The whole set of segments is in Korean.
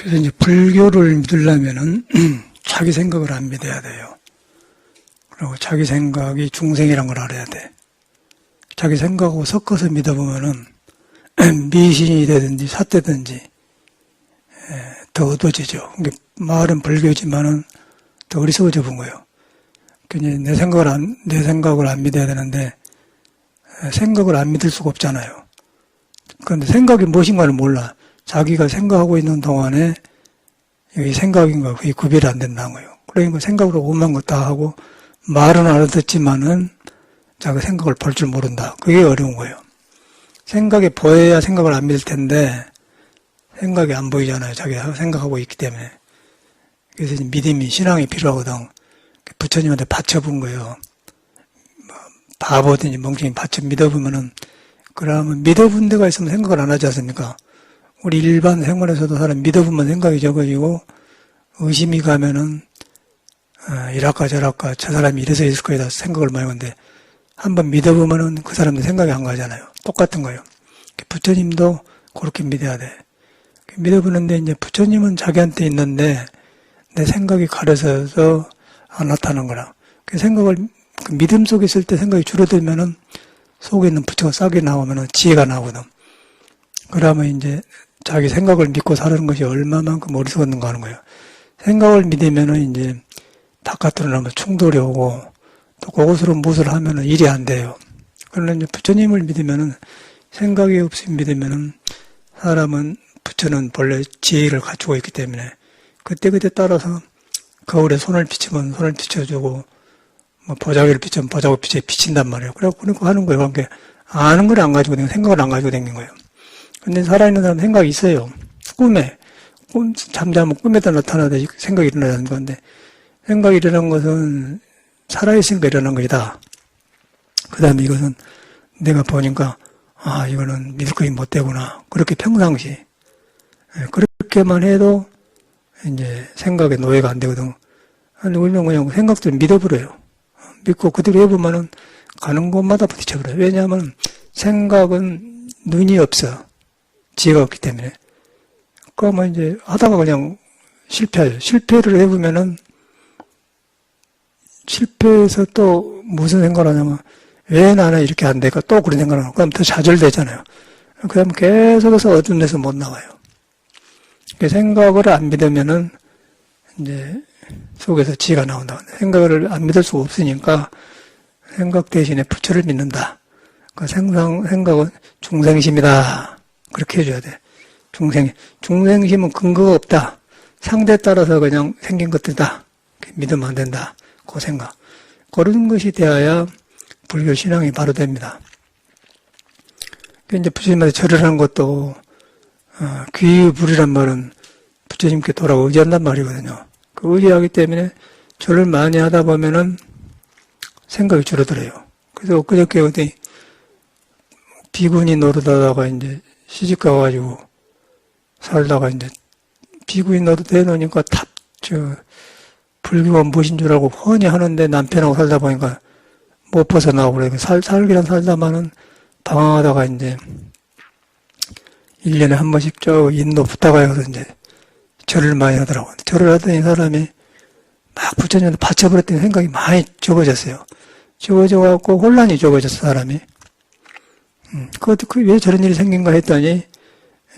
그래서 이제 불교를 믿으려면은 자기 생각을 안 믿어야 돼요. 그리고 자기 생각이 중생이란 걸 알아야 돼. 자기 생각하고 섞어서 믿어보면은 미신이 되든지 삿되든지 더 어두워지죠. 말은 불교지만은 더 어리석어져 본 거예요. 내 생각을 안 믿어야 되는데 생각을 안 믿을 수가 없잖아요. 그런데 생각이 무엇인가를 몰라. 자기가 생각하고 있는 동안에 이게 생각인가 그게 구별이 안 된다는 거예요. 그러니까 생각으로 오만 것 다 하고 말은 알아듣지만은 자기 생각을 볼 줄 모른다. 그게 어려운 거예요. 생각이 보여야 생각을 안 믿을 텐데 생각이 안 보이잖아요. 자기가 생각하고 있기 때문에. 그래서 믿음이, 신앙이 필요하거든. 부처님한테 바쳐본 거예요. 바보든지 멍청이 바쳐 믿어보면은, 그러면 믿어본 데가 있으면 생각을 안 하지 않습니까? 우리 일반 생활에서도 사람 믿어보면 생각이 적어지고, 의심이 가면은, 이랄까 저랄까 저 사람이 이래서 있을 거다 생각을 많이 하는데, 한번 믿어보면은 그 사람도 생각이 안 가잖아요. 똑같은 거예요. 부처님도 그렇게 믿어야 돼. 믿어보는데 이제 부처님은 자기한테 있는데 내 생각이 가려져서 안 나타나는 거라. 그 생각을 믿음 속에 있을 때 생각이 줄어들면은 속에 있는 부처가 싹이 나오면은 지혜가 나오거든. 그러면 이제 자기 생각을 믿고 사는 것이 얼마만큼 어리석었는가 하는 거예요. 생각을 믿으면은 이제 바깥으로 나면 충돌이 오고 또 그것으로 무엇을 하면은 일이 안 돼요. 그러나 이제 부처님을 믿으면은 생각이 없이 믿으면은 사람은 부처는 본래 지혜를 갖추고 있기 때문에 그때그때 따라서 거울에 손을 비치면 손을 비춰주고 뭐 보자기를 비치면 보자기 비친단 말이에요. 그러니까 하는 거예요. 그러니까 아는 걸 안 가지고 다니고 생각을 안 가지고 다니는 거예요. 근데 살아있는 사람 생각이 있어요. 잠자면 꿈에도 나타나듯이 생각이 일어나는 건데 생각이 일어나는 것은 살아있으니까 일어난 것이다. 그 다음에 이것은 내가 보니까 이거는 믿을 것이 못 되구나. 그렇게 평상시 그렇게만 해도 이제 생각에 노예가 안 되거든. 우리는 그냥 생각들을 믿어버려요. 믿고 그대로 해보면은 가는 곳마다 부딪혀버려요. 왜냐하면 생각은 눈이 없어. 지혜가 없기 때문에. 그러면 이제 하다가 그냥 실패해요. 실패를 해보면은 실패해서 또 무슨 생각을 하냐면 왜 나는 이렇게 안 될까? 또 그런 생각을 하고 그럼 더 좌절되잖아요. 그러면 계속해서 어두운 데서 못 나와요. 생각을 안 믿으면은 이제 속에서 지혜가 나온다. 생각을 안 믿을 수가 없으니까 생각 대신에 부처를 믿는다. 생각은 중생심이다. 그렇게 해줘야 돼. 중생심은 근거가 없다. 상대에 따라서 그냥 생긴 것들이다. 믿으면 안 된다. 그 생각. 그런 것이 되어야 불교 신앙이 바로 됩니다. 이제 부처님한테 절을 하는 것도 귀불이란 말은 부처님께 돌아오고 의지한단 말이거든요. 그 의지하기 때문에 절을 많이 하다 보면은 생각이 줄어들어요. 그래서 엊그저께 어디 비구니 노릇하다가 이제 시집 가가지고 살다가 이제 비구니 노릇 해놓으니까 불교가 무엇인 줄 알고 훤히 하는데 남편하고 살다 보니까 못 벗어나고 그래. 살기란 살다마는 방황하다가 이제 1년에 한 번씩 인도 붙다가 가서 이제 절을 많이 하더라고요. 절을 하더니 사람이 막 부처님한테 바쳐버렸더니 생각이 많이 적어졌어요. 적어져갖고 혼란이 적어졌어, 사람이. 왜 저런 일이 생긴가 했더니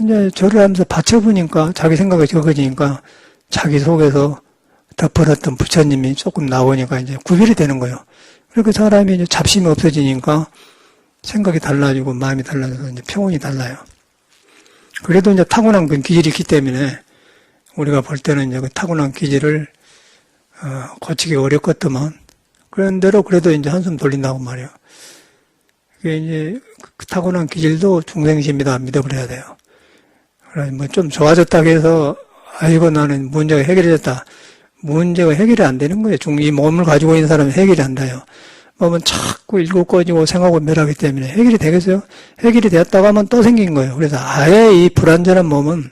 이제 절을 하면서 바쳐보니까 자기 생각이 적어지니까 자기 속에서 덮어놨던 부처님이 조금 나오니까 이제 구별이 되는 거예요. 그렇게 사람이 이제 잡심이 없어지니까 생각이 달라지고 마음이 달라져서 이제 평온이 달라요. 그래도 이제 타고난 그 기질이 있기 때문에 우리가 볼 때는 이제 그 타고난 기질을 고치기 어렵겠더만 그런대로 그래도 이제 한숨 돌린다고 말이에요. 그게 이제 그 타고난 기질도 중생심이다 믿어버려야 돼요. 그래서 뭐 좀 좋아졌다고 해서 아이고 나는 문제가 해결됐다. 문제가 해결이 안 되는 거예요. 이 몸을 가지고 있는 사람은 해결이 안 돼요. 몸은 자꾸 일곱 꺼지고 생하고 멸하기 때문에 해결이 되겠어요? 해결이 되었다고 하면 또 생긴 거예요. 그래서 아예 이 불완전한 몸은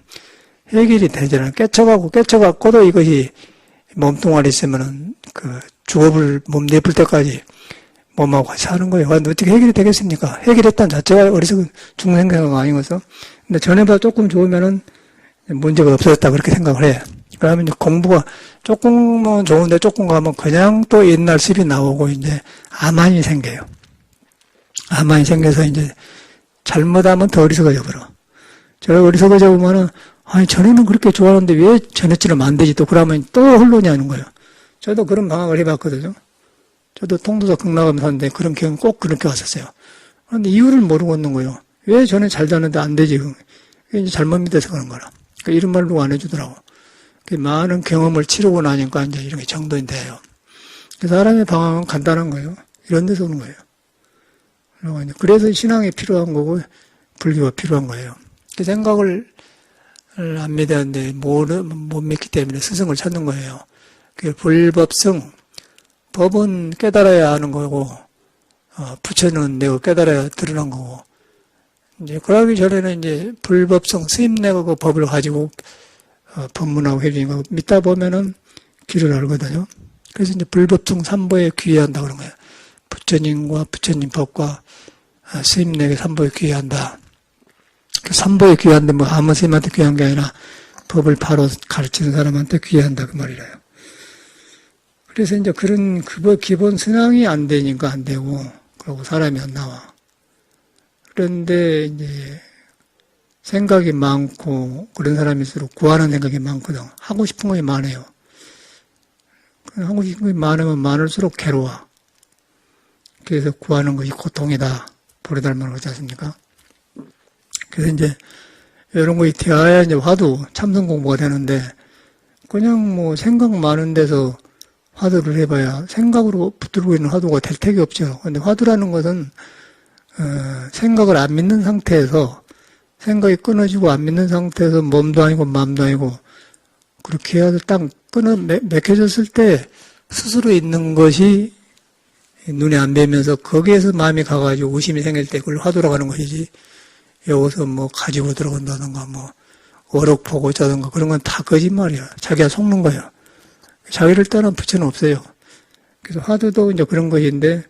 해결이 되잖아요. 깨쳐갖고도 이것이 몸뚱아리 있으면은 몸 내풀 때까지 몸하고 같이 사는 거예요. 어떻게 해결이 되겠습니까? 해결했다는 자체가 어리석은 중생생각 아니고서. 근데 전에보다 조금 좋으면은 문제가 없어졌다 그렇게 생각을 해. 그러면 이제 공부가 조금은 좋은데 조금 가면 그냥 또 옛날 습이 나오고 이제 암환이 생겨요. 암환이 생겨서 이제 잘못하면 더 어리석어져 버려. 저 어리석어져 보면은 아니 전에는 그렇게 좋아하는데 왜 전에처럼 안 되지 또 그러면 또 홀로냐는 거예요. 저도 그런 방황을 해봤거든요. 저도 통도사 극락하면서 사는데 그런 경험 꼭 그렇게 왔었어요. 그런데 이유를 모르고 있는 거예요. 왜 전에 잘 되는데 안 되지? 그게 이제 잘못 믿어서 그런 거라. 그러니까 이런 말 누가 안 해주더라고. 많은 경험을 치르고 나니까 이제 이런 게 정돈이 돼요. 사람의 방황은 간단한 거예요. 이런 데서 오는 거예요. 그래서 신앙이 필요한 거고 불교가 필요한 거예요. 그 생각을 안 믿었는데 못 믿기 때문에 스승을 찾는 거예요. 그 불법성, 법은 깨달아야 하는 거고 부처는 내가 깨달아야 드러난 거고 이제 그러기 전에는 이제 불법성 스님 내가 그 법을 가지고 법문하고 해주니까 믿다 보면은 길을 알거든요. 그래서 이제 불법성 삼보에 귀의한다 그런 거예요. 부처님과 부처님 법과 스님에게 삼보에 귀의한다. 그 삼보에 귀의한데 뭐 아무 스님한테 귀한 게 아니라 법을 바로 가르치는 사람한테 귀의한다 그 말이래요. 그래서 이제 그런 기본 순항이 안 되니까 안 되고 그러고 사람이 안 나와. 그런데 이제 생각이 많고 그런 사람일수록 구하는 생각이 많거든. 하고 싶은 것이 많아요. 하고 싶은 것이 많으면 많을수록 괴로워. 그래서 구하는 것이 고통이다. 보리달만 그러지 않습니까? 그래서 이제 이런 것이 되어야 이제 화두, 참선 공부가 되는데 그냥 뭐 생각 많은 데서 화두를 해봐야 생각으로 붙들고 있는 화두가 될 택이 없죠. 근데 화두라는 것은 생각을 안 믿는 상태에서 생각이 끊어지고 안 믿는 상태에서 몸도 아니고 마음도 아니고 그렇게 해서 딱 맥혀졌을 때 스스로 있는 것이 눈에 안 뵈면서 거기에서 마음이 가가지고 의심이 생길 때 그걸 화두라고 하는 것이지 여기서 뭐 가지고 들어간다든가 뭐 어록 보고 있다든가 그런 건 다 거짓말이야. 자기가 속는 거야. 자기를 떠난 부처는 없어요. 그래서 화두도 이제 그런 것인데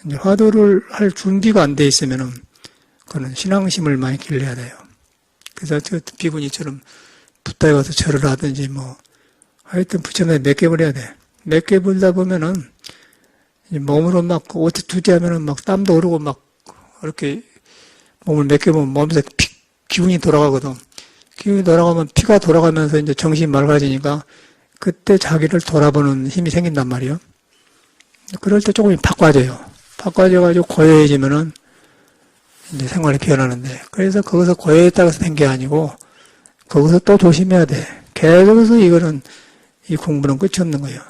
이제 화두를 할 준비가 안 돼 있으면은 그거는 신앙심을 많이 길러야 돼요. 그래서 저 비구니처럼 붓다에 가서 절을 하든지 뭐 하여튼 부처님에 몇 개 버려야 돼. 몇 개 불다 보면은 몸으로 막 어떻게 투지하면은 막 땀도 오르고 막 이렇게 몸을 몇 개 보면 몸에서 기운이 돌아가거든. 기운이 돌아가면 피가 돌아가면서 이제 정신이 맑아지니까 그때 자기를 돌아보는 힘이 생긴단 말이에요. 그럴 때 조금 바꿔져요. 바꿔져가지고 고요해지면은 이제 생활이 변하는데 그래서 거기서 고요했다고 해서 된 게 아니고 거기서 또 조심해야 돼. 계속해서 이거는 이 공부는 끝이 없는 거예요.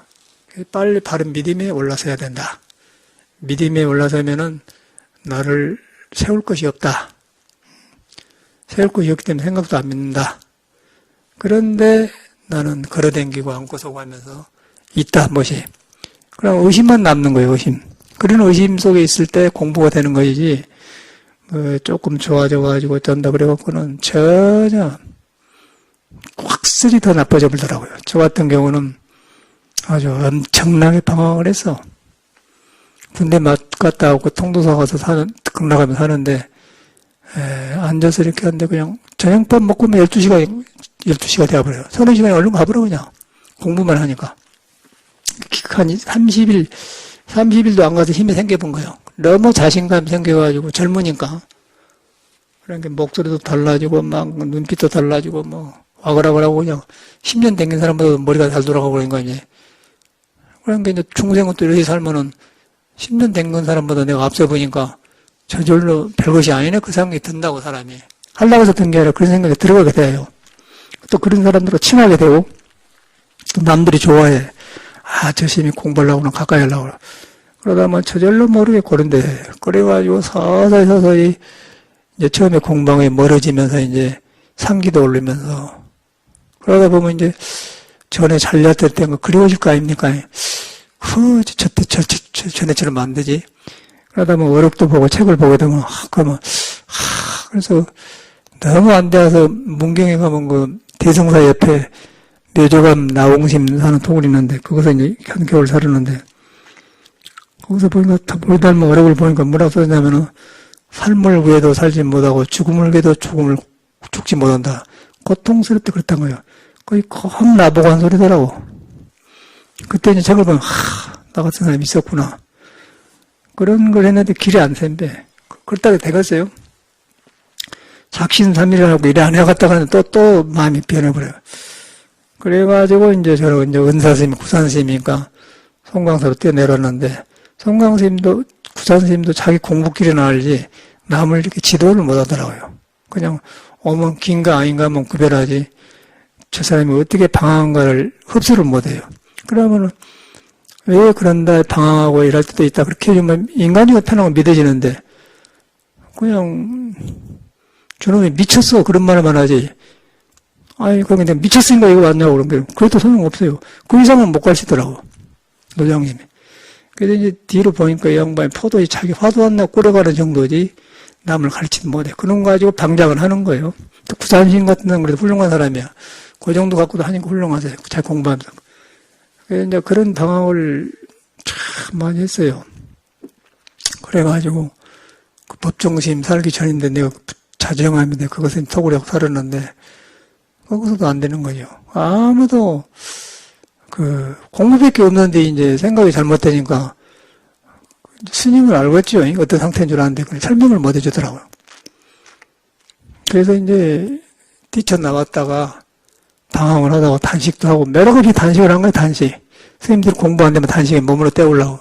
빨리 바른 믿음에 올라서야 된다. 믿음에 올라서면은 나를 세울 것이 없다. 세울 것이 없기 때문에 생각도 안 믿는다. 그런데 나는 걸어댕기고 안고 서고 하면서 있다, 뭐지. 그럼 의심만 남는 거예요, 의심. 그런 의심 속에 있을 때 공부가 되는 것이지, 조금 좋아져가지고 어쩐다 그래갖고는 전혀 확실히 더 나빠져 버리더라고요. 저 같은 경우는 아주 엄청나게 방황을 했어. 군대 갔다 오고 통도사 가서 극락하면 사는데, 앉아서 이렇게 하는데 그냥 저녁밥 먹고 12시가 되어버려요. 30시간에 얼른 가버려, 그냥. 공부만 하니까. 한 30일도 안 가서 힘이 생겨본 거예요. 너무 자신감 생겨가지고 젊으니까. 그러니까 목소리도 달라지고, 막 눈빛도 달라지고, 뭐, 와그라그라고 그냥 10년 댕긴 사람보다 머리가 잘 돌아가고 그러니까 이제. 그러니까 이제 중생은 또 이렇게 살면은 10년 댕긴 사람보다 내가 앞서 보니까 저절로 별것이 아니네 그 생각이 든다고 사람이. 하려고 해서 든 게 아니라 그런 생각이 들어가게 돼요. 또 그런 사람들과 친하게 되고 또 남들이 좋아해. 아, 저 스님이 공부하려고는 가까이 하려고. 그러다 보면 저절로 모르게 그런데 그래가지고 서서히 이제 처음에 공방에 멀어지면서 이제 상기도 오르면서 그러다 보면 이제 전에 잘렸을 때가 그리워질 거 아닙니까? 전에처럼 안 되지. 그러다 보면 어록도 보고 책을 보게 되면, 그래서 너무 안 돼서 문경에 가면 그 대성사 옆에 묘조감 나옹심 사는 통을 있는데, 거기서 이제 한겨울 살았는데, 거기서 보니까 뭘 닮은 어록을 보니까 뭐라고 써있냐면은, 삶을 위해도 살지 못하고 죽음을 위해도 죽지 못한다. 고통스럽게 그랬던 거예요. 거의 콕 나보고 한 소리더라고. 그때 이제 책을 보면, 나 같은 사람이 있었구나. 그런 걸 했는데 길이 안 샌대. 그렇다고 되겠어요? 작심삼일하고 일을 안 해갔다가 또 마음이 변해버려요. 그래가지고 이제 저는 이제 은사스님이 구산스님이니까 송광사로 뛰어내렸는데, 송광스님도, 구산스님도 자기 공부길이나 알지, 남을 이렇게 지도를 못 하더라고요. 그냥 오면 긴가 아닌가 하면 구별하지, 저 사람이 어떻게 방황한가를 흡수를 못 해요. 그러면은, 왜 그런다, 방황하고 이럴 때도 있다. 그렇게 해주면 인간이고 편하고 믿어지는데, 그냥, 저놈이 미쳤어. 그런 말만 하지. 아니, 그럼 내가 미쳤으니까 이거 왔냐고 그런 게. 그래도 소용없어요. 그 이상은 못 가시더라고. 노장님이. 그래서 이제 뒤로 보니까 이 양반이 포도에 자기 화도 안 나고 끓여가는 정도지 남을 가르치지 못해. 그런 거 가지고 방장을 하는 거예요. 또 구산신 같은 데는 그래도 훌륭한 사람이야. 그 정도 갖고도 하니까 훌륭하세요. 잘 공부하면서. 그래서 이제 그런 방황을 참 많이 했어요. 그래가지고 그 법정심 살기 전인데 내가 자정하면 그것은 톡을 하고 살았는데 거기서도 안 되는 거죠. 아무도 그 공부밖에 없는데 이제 생각이 잘못되니까 스님을 알겠죠. 어떤 상태인 줄 아는데 설명을 못 해주더라고요. 그래서 이제 뛰쳐나갔다가 방황을 하다가 단식도 하고 여러 가지 단식을 한 거예요. 단식. 스님들 공부 안 되면 단식에 몸으로 때우려고.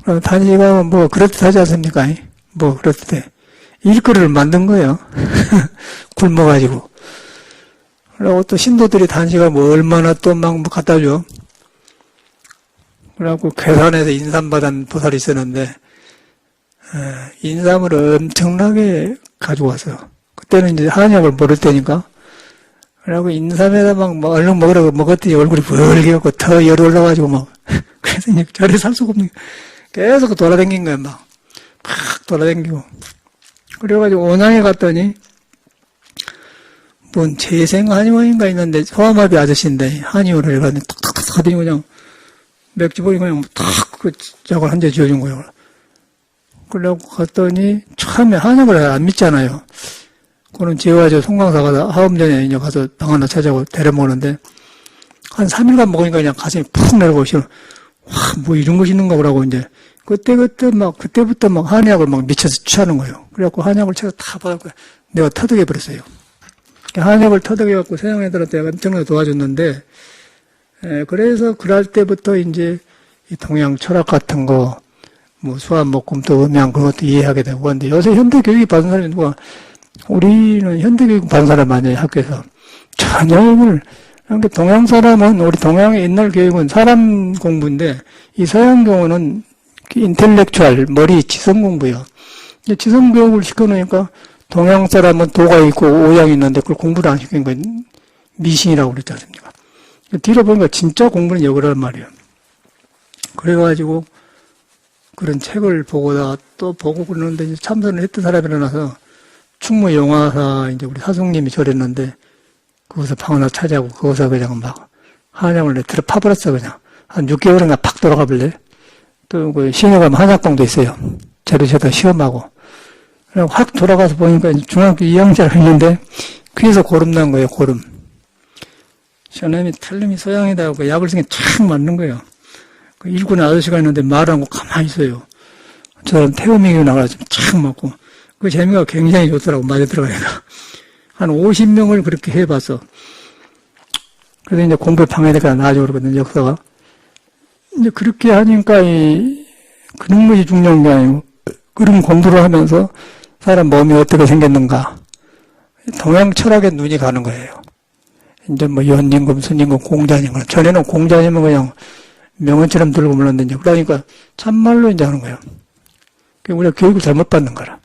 그럼 단식하면 뭐 그럴듯하지 않습니까? 뭐 그럴듯해. 일거리를 만든 거예요. 굶어가지고. 그리고 또 신도들이 단식을 뭐 얼마나 또 막 뭐 갖다 줘. 그래갖고 괴산에서 인삼 받은 보살이 있었는데, 인삼을 엄청나게 가지고 왔어요. 그때는 이제 한약을 모를 때니까. 그래갖고 인삼에다 막 얼른 먹으라고 먹었더니 얼굴이 벌게갖고 더 열이 올라가지고 막. 그래서 이제 자리에 살 수가 없는 거예요. 계속 돌아다닌 거예요, 막 돌아다니고. 그래가지고 원양에 갔더니, 뭔 재생 한의원인가 있는데 소아마비 아저씨인데 한의원을 해가지고 탁탁탁 하더니 그냥 맥주보이 그냥 탁 그 약을 한 대 지어준 거예요. 그래갖고 갔더니 처음에 한약을 안 믿잖아요. 그는 제가 송강사가 하음 전에 이제 가서 방 하나 찾아고 데려먹는데 한 3일간 먹으니까 그냥 가슴이 푹 내려가고 싫어. 와, 뭐 이런 것이 있는가 보라고 이제 그때부터 막 한약을 막 미쳐서 취하는 거예요. 그래갖고 한약을 제가 다 받았고 내가 터득해 버렸어요. 한약을 터득해갖고 서양 애들한테 엄청나게 도와줬는데, 그래서 그럴 때부터 이제 이 동양 철학 같은 거, 뭐 수화목금토 음양 그런 것도 이해하게 되고, 근데 요새 현대교육이 받은 사람이 누가, 우리는 현대교육 받은 사람 아니에요, 학교에서. 전혀 이걸, 그러니까 동양 사람은, 우리 동양의 옛날 교육은 사람 공부인데, 이 서양 경우는 인텔렉츄얼, 머리, 지성 공부예요. 지성 교육을 시켜놓으니까, 동양 사람은 도가 있고 오양이 있는데 그걸 공부를 안 시킨 거예요. 미신이라고 그랬지 않습니까? 뒤로 보니까 진짜 공부는 여거란 말이에요. 그래가지고 그런 책을 보고다 또 보고 그러는데 이제 참선을 했던 사람이 일어나서 충무 영화사 이제 우리 사숙님이 저랬는데 거기서 방 하나 차지하고 거기서 그냥 막 한약을 들어 파버렸어 그냥. 한 6개월인가 팍 돌아가 볼래? 또 그 시내 가면 한약방도 있어요. 재료셔다 시험하고. 확 돌아가서 보니까 중학교 2학년짜리 있는데 귀에서 고름 난 거예요, 고름. 저놈이 탈림이 소양이다 하고 약을 쓴 게 탁 맞는 거예요. 그 일꾼의 아저씨가 있는데 말하고 가만히 있어요. 저 사람 태음이 나가서 탁 맞고 그 재미가 굉장히 좋더라고, 맞아 들어가니까. 한 50명을 그렇게 해봤어. 그래서 이제 공부에 방해되니까 나아지고 그러거든요, 역사가. 이제 그렇게 하니까 그런 것이 중요한 게 아니고 그런 공부를 하면서 사람 몸이 어떻게 생겼는가. 동양 철학에 눈이 가는 거예요. 이제 뭐 연임금, 순임금, 공자님금. 전에는 공자님은 그냥 명언처럼 들고 물었는데, 그러니까 참말로 이제 하는 거예요. 우리가 교육을 잘못 받는 거라.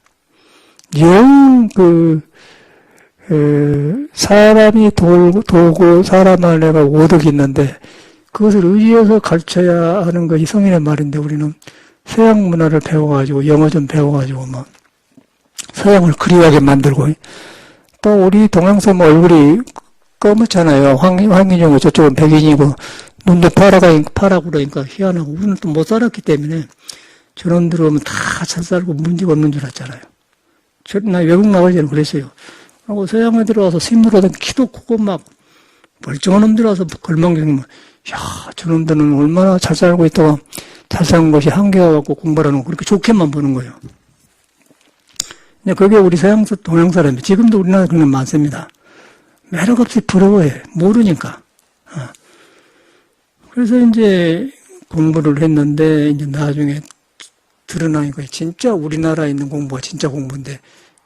영, 사람이 도고 사람 안에가 오덕이 있는데, 그것을 의지해서 가르쳐야 하는 것이 성인의 말인데, 우리는 서양 문화를 배워가지고, 영어 좀 배워가지고, 뭐, 서양을 그리워하게 만들고, 또 우리 동양 사람 얼굴이 검었잖아요. 황인종은 저쪽은 백인이고, 눈도 파라고 그러니까 희한하고, 우리는 또 못 살았기 때문에, 저놈들 오면 다 잘 살고 문제가 없는 줄 알았잖아요. 나 외국 나갈 때는 그랬어요. 하고 서양에 들어와서 스님들하던 키도 크고 막 멀쩡한 놈들 와서 걸망경이면, 야, 저놈들은 얼마나 잘 살고 있다가 잘 사는 것이 한계가 갖고 공부를 하는 거 그렇게 좋게만 보는 거예요. 근데 그게 우리 서양, 동양 사람이, 지금도 우리나라에 그런 게 많습니다. 매력 없이 부러워해. 모르니까. 그래서 이제 공부를 했는데, 이제 나중에 드러나니까 진짜 우리나라에 있는 공부가 진짜 공부인데,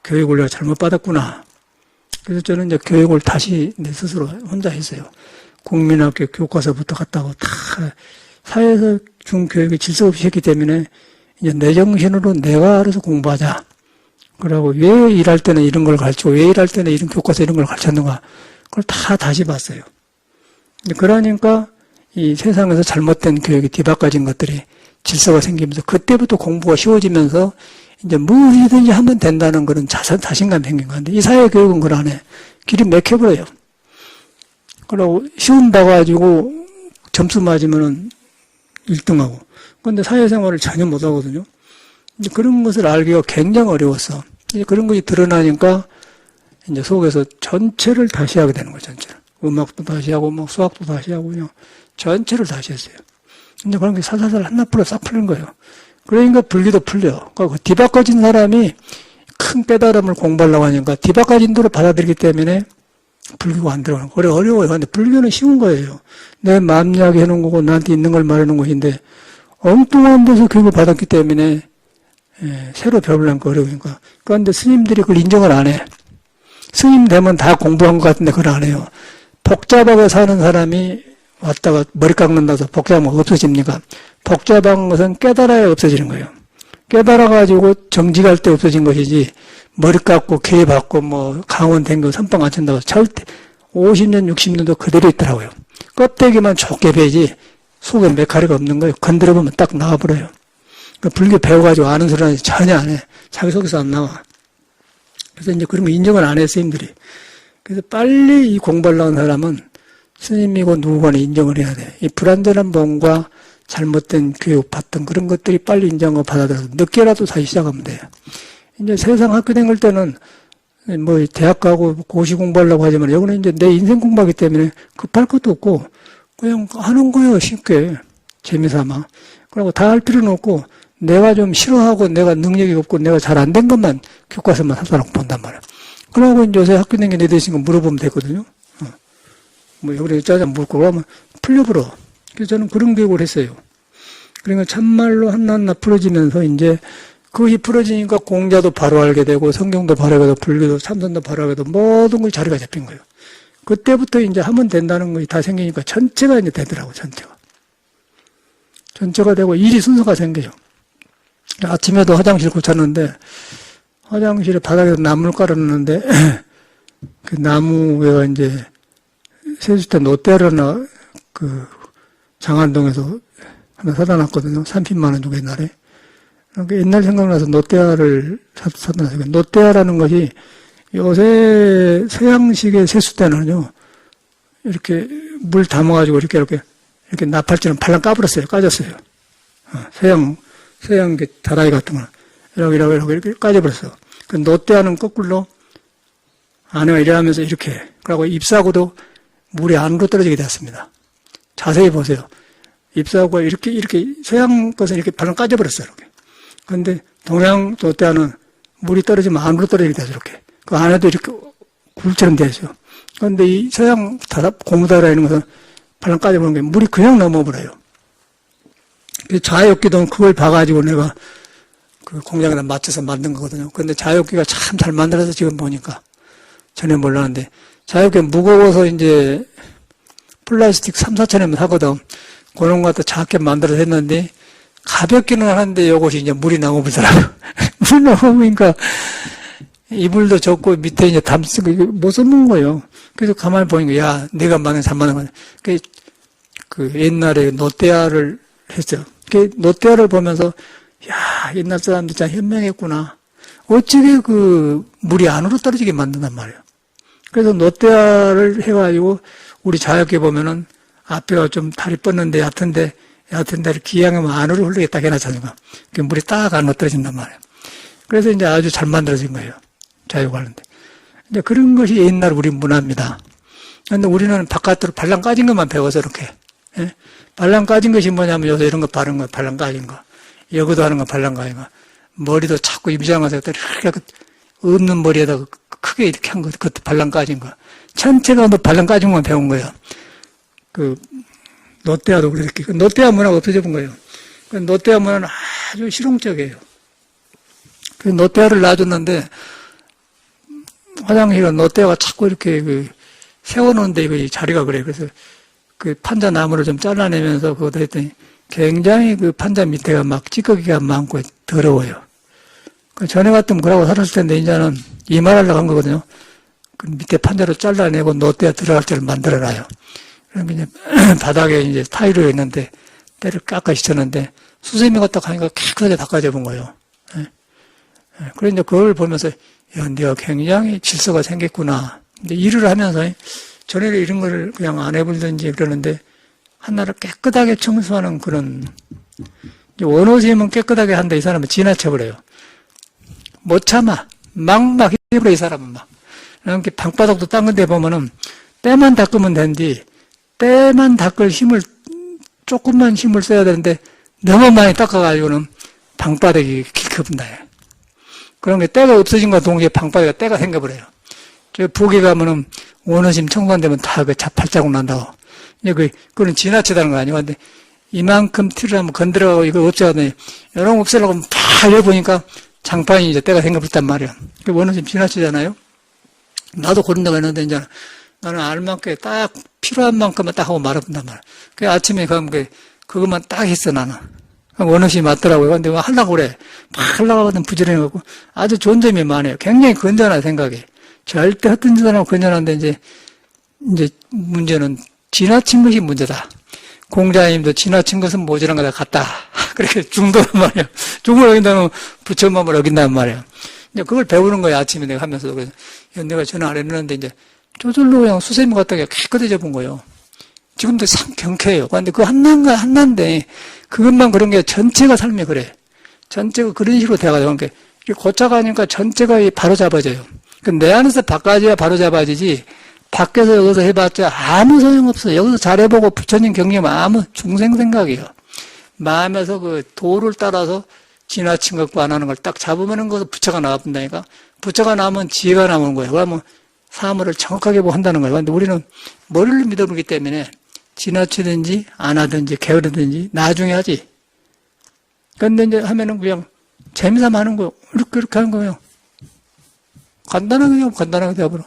교육을 내가 잘못 받았구나. 그래서 저는 이제 교육을 다시 내 스스로 혼자 했어요. 국민학교 교과서부터 갔다고 다 사회에서 준 교육이 질서 없이 했기 때문에 이제 내 정신으로 내가 알아서 공부하자. 그러고 왜 일할 때는 이런 걸 가르치고 왜 일할 때는 이런 교과서 이런 걸 가르쳤는가. 그걸 다 다시 봤어요. 그러니까 이 세상에서 잘못된 교육이 뒤바꿔진 것들이 질서가 생기면서 그때부터 공부가 쉬워지면서 이제 무엇이든지 하면 된다는 그런 자신감이 생긴 건데 이 사회교육은 그걸 안 해. 길이 막혀버려요. 그러고 시험 봐가지고 점수 맞으면은 1등하고. 그런데 사회생활을 전혀 못하거든요. 이제 그런 것을 알기가 굉장히 어려웠어. 이제 그런 것이 드러나니까 이제 속에서 전체를 다시 하게 되는 거예요, 전체를. 음악도 다시 하고, 뭐 수학도 다시 하고, 그냥 전체를 다시 했어요. 근데 그런 게 살살살 한나풀로 싹 풀린 거예요. 그러니까 불교도 풀려. 그러니까 뒤바꿔진 사람이 큰 깨달음을 공부하려고 하니까 뒤바꿔진 대로 받아들이기 때문에 불교가 안 들어가는 거예요. 그래, 어려워요. 근데 불교는 쉬운 거예요. 내 마음 이야기 해놓은 거고, 나한테 있는 걸 말해놓은 것인데, 엉뚱한 데서 교육을 받았기 때문에, 새로 배우려니까 어려우니까. 그런데 스님들이 그걸 인정을 안 해. 스님 되면 다 공부한 것 같은데 그걸 안 해요. 복잡하게 사는 사람이 왔다가 머리 깎는다고 복잡한 거 없어집니까? 복잡한 것은 깨달아야 없어지는 거예요. 깨달아가지고 정직할 때 없어진 것이지, 머리 깎고, 개 받고, 뭐, 강원 댕겨, 선빵 안 친다고 절대 50년, 60년도 그대로 있더라고요. 껍데기만 좁게 베지, 속에 메카리가 없는 거예요. 건드려보면 딱 나와버려요. 그러니까 불교 배워가지고 아는 소리는 전혀 안 해. 자기 속에서 안 나와. 그래서 이제 그런 거 인정을 안 해, 스님들이. 그래서 빨리 이 공부하려는 사람은 스님이고 누구간에 인정을 해야 돼. 이 불완전한 몸과 잘못된 교육 받던 그런 것들이 빨리 인정하고 받아들여서 늦게라도 다시 시작하면 돼요. 이제 세상 학교 다닐 때는 뭐 대학 가고 고시 공부하려고 하지만 여기는 이제 내 인생 공부하기 때문에 급할 것도 없고 그냥 하는 거예요, 쉽게. 재미삼아. 그리고 다 할 필요는 없고 내가 좀 싫어하고 내가 능력이 없고 내가 잘 안 된 것만 교과서만 사사놓고 본단 말이야. 그러고 이제 요새 학교 다니는 게 내 되신 거 물어보면 되거든요. 뭐 여기 짜장 묻고 그러면 풀려버려. 그래서 저는 그런 교육을 했어요. 그러니까 참말로 하나하나 풀어지면서 이제 그것이 풀어지니까 공자도 바로 알게 되고 성경도 바로 알게 되고 불교도 참선도 바로 알게 되고 모든 걸 자리가 잡힌 거예요. 그때부터 이제 하면 된다는 것이 다 생기니까 전체가 이제 되더라고, 전체가. 전체가 되고 일이 순서가 생겨요. 아침에도 화장실 고쳤는데 화장실에 바닥에서 나무를 깔아놨는데 그 나무가 이제 세숫대 노떼라나 그 장안동에서 하나 사다 놨거든요. 30만 원 주고 옛날에. 그러니까 옛날 생각나서 노떼아를 사다 놨어요. 노떼아라는 것이 요새 서양식의 세숫대는요, 이렇게 물 담아가지고 이렇게 나팔처럼 발랑 까버렸어요. 까졌어요. 서양 그 다라이 같은 거는 이렇게 까져버렸어. 그 노떼아는 거꾸로 안에가 이래 하면서 이렇게, 그리고 잎사구도 물이 안으로 떨어지게 되었습니다. 자세히 보세요. 잎사구가 이렇게 서양 것은 이렇게 발랑 까져버렸어요. 이렇게. 그런데 동양 노떼아는 물이 떨어지면 안으로 떨어지게 되죠. 이렇게. 그 안에도 이렇게 굴처럼 되죠. 그런데 이 서양 고무다라 이런 것은 발랑 까져버린 게 물이 그냥 넘어버려요. 자욕기도 그걸 봐가지고 내가 그 공장에다 맞춰서 만든 거거든요. 그런데 자욕기가 참 잘 만들어서 지금 보니까 전에 몰랐는데 자욕기 무거워서 이제 플라스틱 3, 4천원이면 사거든. 그런 거 갖다 작게 만들어서 했는데 가볍기는 하는데 이것이 이제 물이 넘어버리더라고요. 물 넘어보니까 이불도 좁고 밑에 이제 담쓰고 못 써먹는 거예요. 그래서 가만히 보니까 야, 내가 만든 잘 만든 거야. 그 옛날에 노떼아를 했어요. 그 노떼아를 보면서 야, 옛날 사람들 진짜 현명했구나. 어찌게 그 물이 안으로 떨어지게 만든단 말이에요. 그래서 노떼아를 해가지고 우리 자역에 보면은 앞에가 좀 다리 뻗는데 얕은 데를 기양하면 안으로 흘러겠다 해놨잖아요. 그 물이 딱 안으로 떨어진단 말이에요. 그래서 이제 아주 잘 만들어진 거예요. 자유하는데. 이제 그런 것이 옛날 우리 문화입니다. 근데 우리는 바깥으로 발랑 까진 것만 배워서 이렇게. 예? 발랑 까진 것이 뭐냐면 요새 이런 거 바른 거, 발랑 까진 거. 여기도 하는 거, 발랑 까진 거. 머리도 자꾸 입장해서 이렇게 없는 머리에다가 크게 이렇게 한 거, 그것도 발랑 까진 거. 전체가 뭐 발랑 까진 것만 배운 거예요. 노태아도 그렇게. 노태아 문화가 없어져 본 거예요. 노태아 문화는 아주 실용적이에요. 노태아를 놔줬는데, 화장실에 노태아가 자꾸 이렇게 세워놓는데 이거 자리가 그래. 그래서 그 판자 나무를 좀 잘라내면서 그거 했더니 굉장히 그 판자 밑에가 막 찌꺼기가 많고 더러워요. 전에 같으면 그러고 살았을 텐데 이제는 이말하려고 한 거거든요. 그 밑에 판자를 잘라내고 노태아 들어갈 때를 만들어놔요. 그럼 이제 바닥에 이제 타일이 있는데 때를 깎아 씻었는데 수세미 갖다 가니까 깨끗하게 닦아져 본 거예요. 그래 이제 그걸 보면서 야, 내가 굉장히 질서가 생겼구나. 근데 일을 하면서 전에는 이런 걸 그냥 안 해보든지 그러는데 하나를 깨끗하게 청소하는 그런 원어심은 깨끗하게 한다. 이 사람은 지나쳐버려요. 못 참아. 막 해버려 이 사람은 막. 이렇게 방바닥도 닦은 데 보면은 때만 닦으면 된디 때만 닦을 힘을 조금만 힘을 써야 되는데 너무 많이 닦아가지고는 방바닥이 길거분다. 그런 게 때가 없어진 것과 동시에 방바닥에 때가 생겨버려요. 저 북에 가면은 원어심 청소 안 되면 다 그 발자국 난다고. 이제 그건 지나치다는 거 아니고. 근데 이만큼 티를 한번 건드려가고 이거 없애거든요. 이런 거 없애려고 다 해보니까 장판이 이제 때가 생겨버렸단 말이야. 원어심 지나치잖아요. 나도 그런 데가 있는데 이제 나는 알만큼 딱 필요한 만큼만 딱 하고 말아본단 말이야. 그 아침에 가면 그것만 딱 했어 나는. 원어심이 맞더라고요. 근데 뭐 하려고 그래. 막 하려고 하면 부지런해갖고 아주 좋은 점이 많아요. 굉장히 건전한 생각이. 절대 헛된 짓 안 하고 건전한데 이제 문제는 지나친 것이 문제다. 공자님도 지나친 것은 모자란 거다 같다. 그렇게 중도란 말이야. 중을 어긴다면 부처맘을 어긴단 말이야. 이제 그걸 배우는 거야, 아침에 내가 하면서. 그래서 내가 전화 안 했는데 이제 저절로 그냥 수세미 갖다가 깨끗해져 본 거예요. 지금도 참 경쾌해요. 근데 그 한난데 그것만 그런 게 전체가 삶이 그래. 전체가 그런 식으로 돼가지고 그러니까 고쳐가니까 전체가 바로 잡아져요. 내 안에서 바꿔줘야 바로 잡아지지 밖에서 여기서 해봤자 아무 소용없어. 여기서 잘해보고 부처님 경험 아무 중생생각이에요. 마음에서 그 도를 따라서 지나친 것과 안 하는 걸 딱 잡으면 그것은 부처가 나와본다니까. 부처가 나오면 지혜가 나오는 거예요. 그러면 사물을 정확하게 보고 한다는 거예요. 근데 우리는 머리를 믿어보기 때문에 지나치든지 안 하든지 게으르든지 나중에 하지. 근데 이제 하면은 그냥 재미삼아 하는 거예요. 이렇게 하는 거예요. 간단하게 되어버려.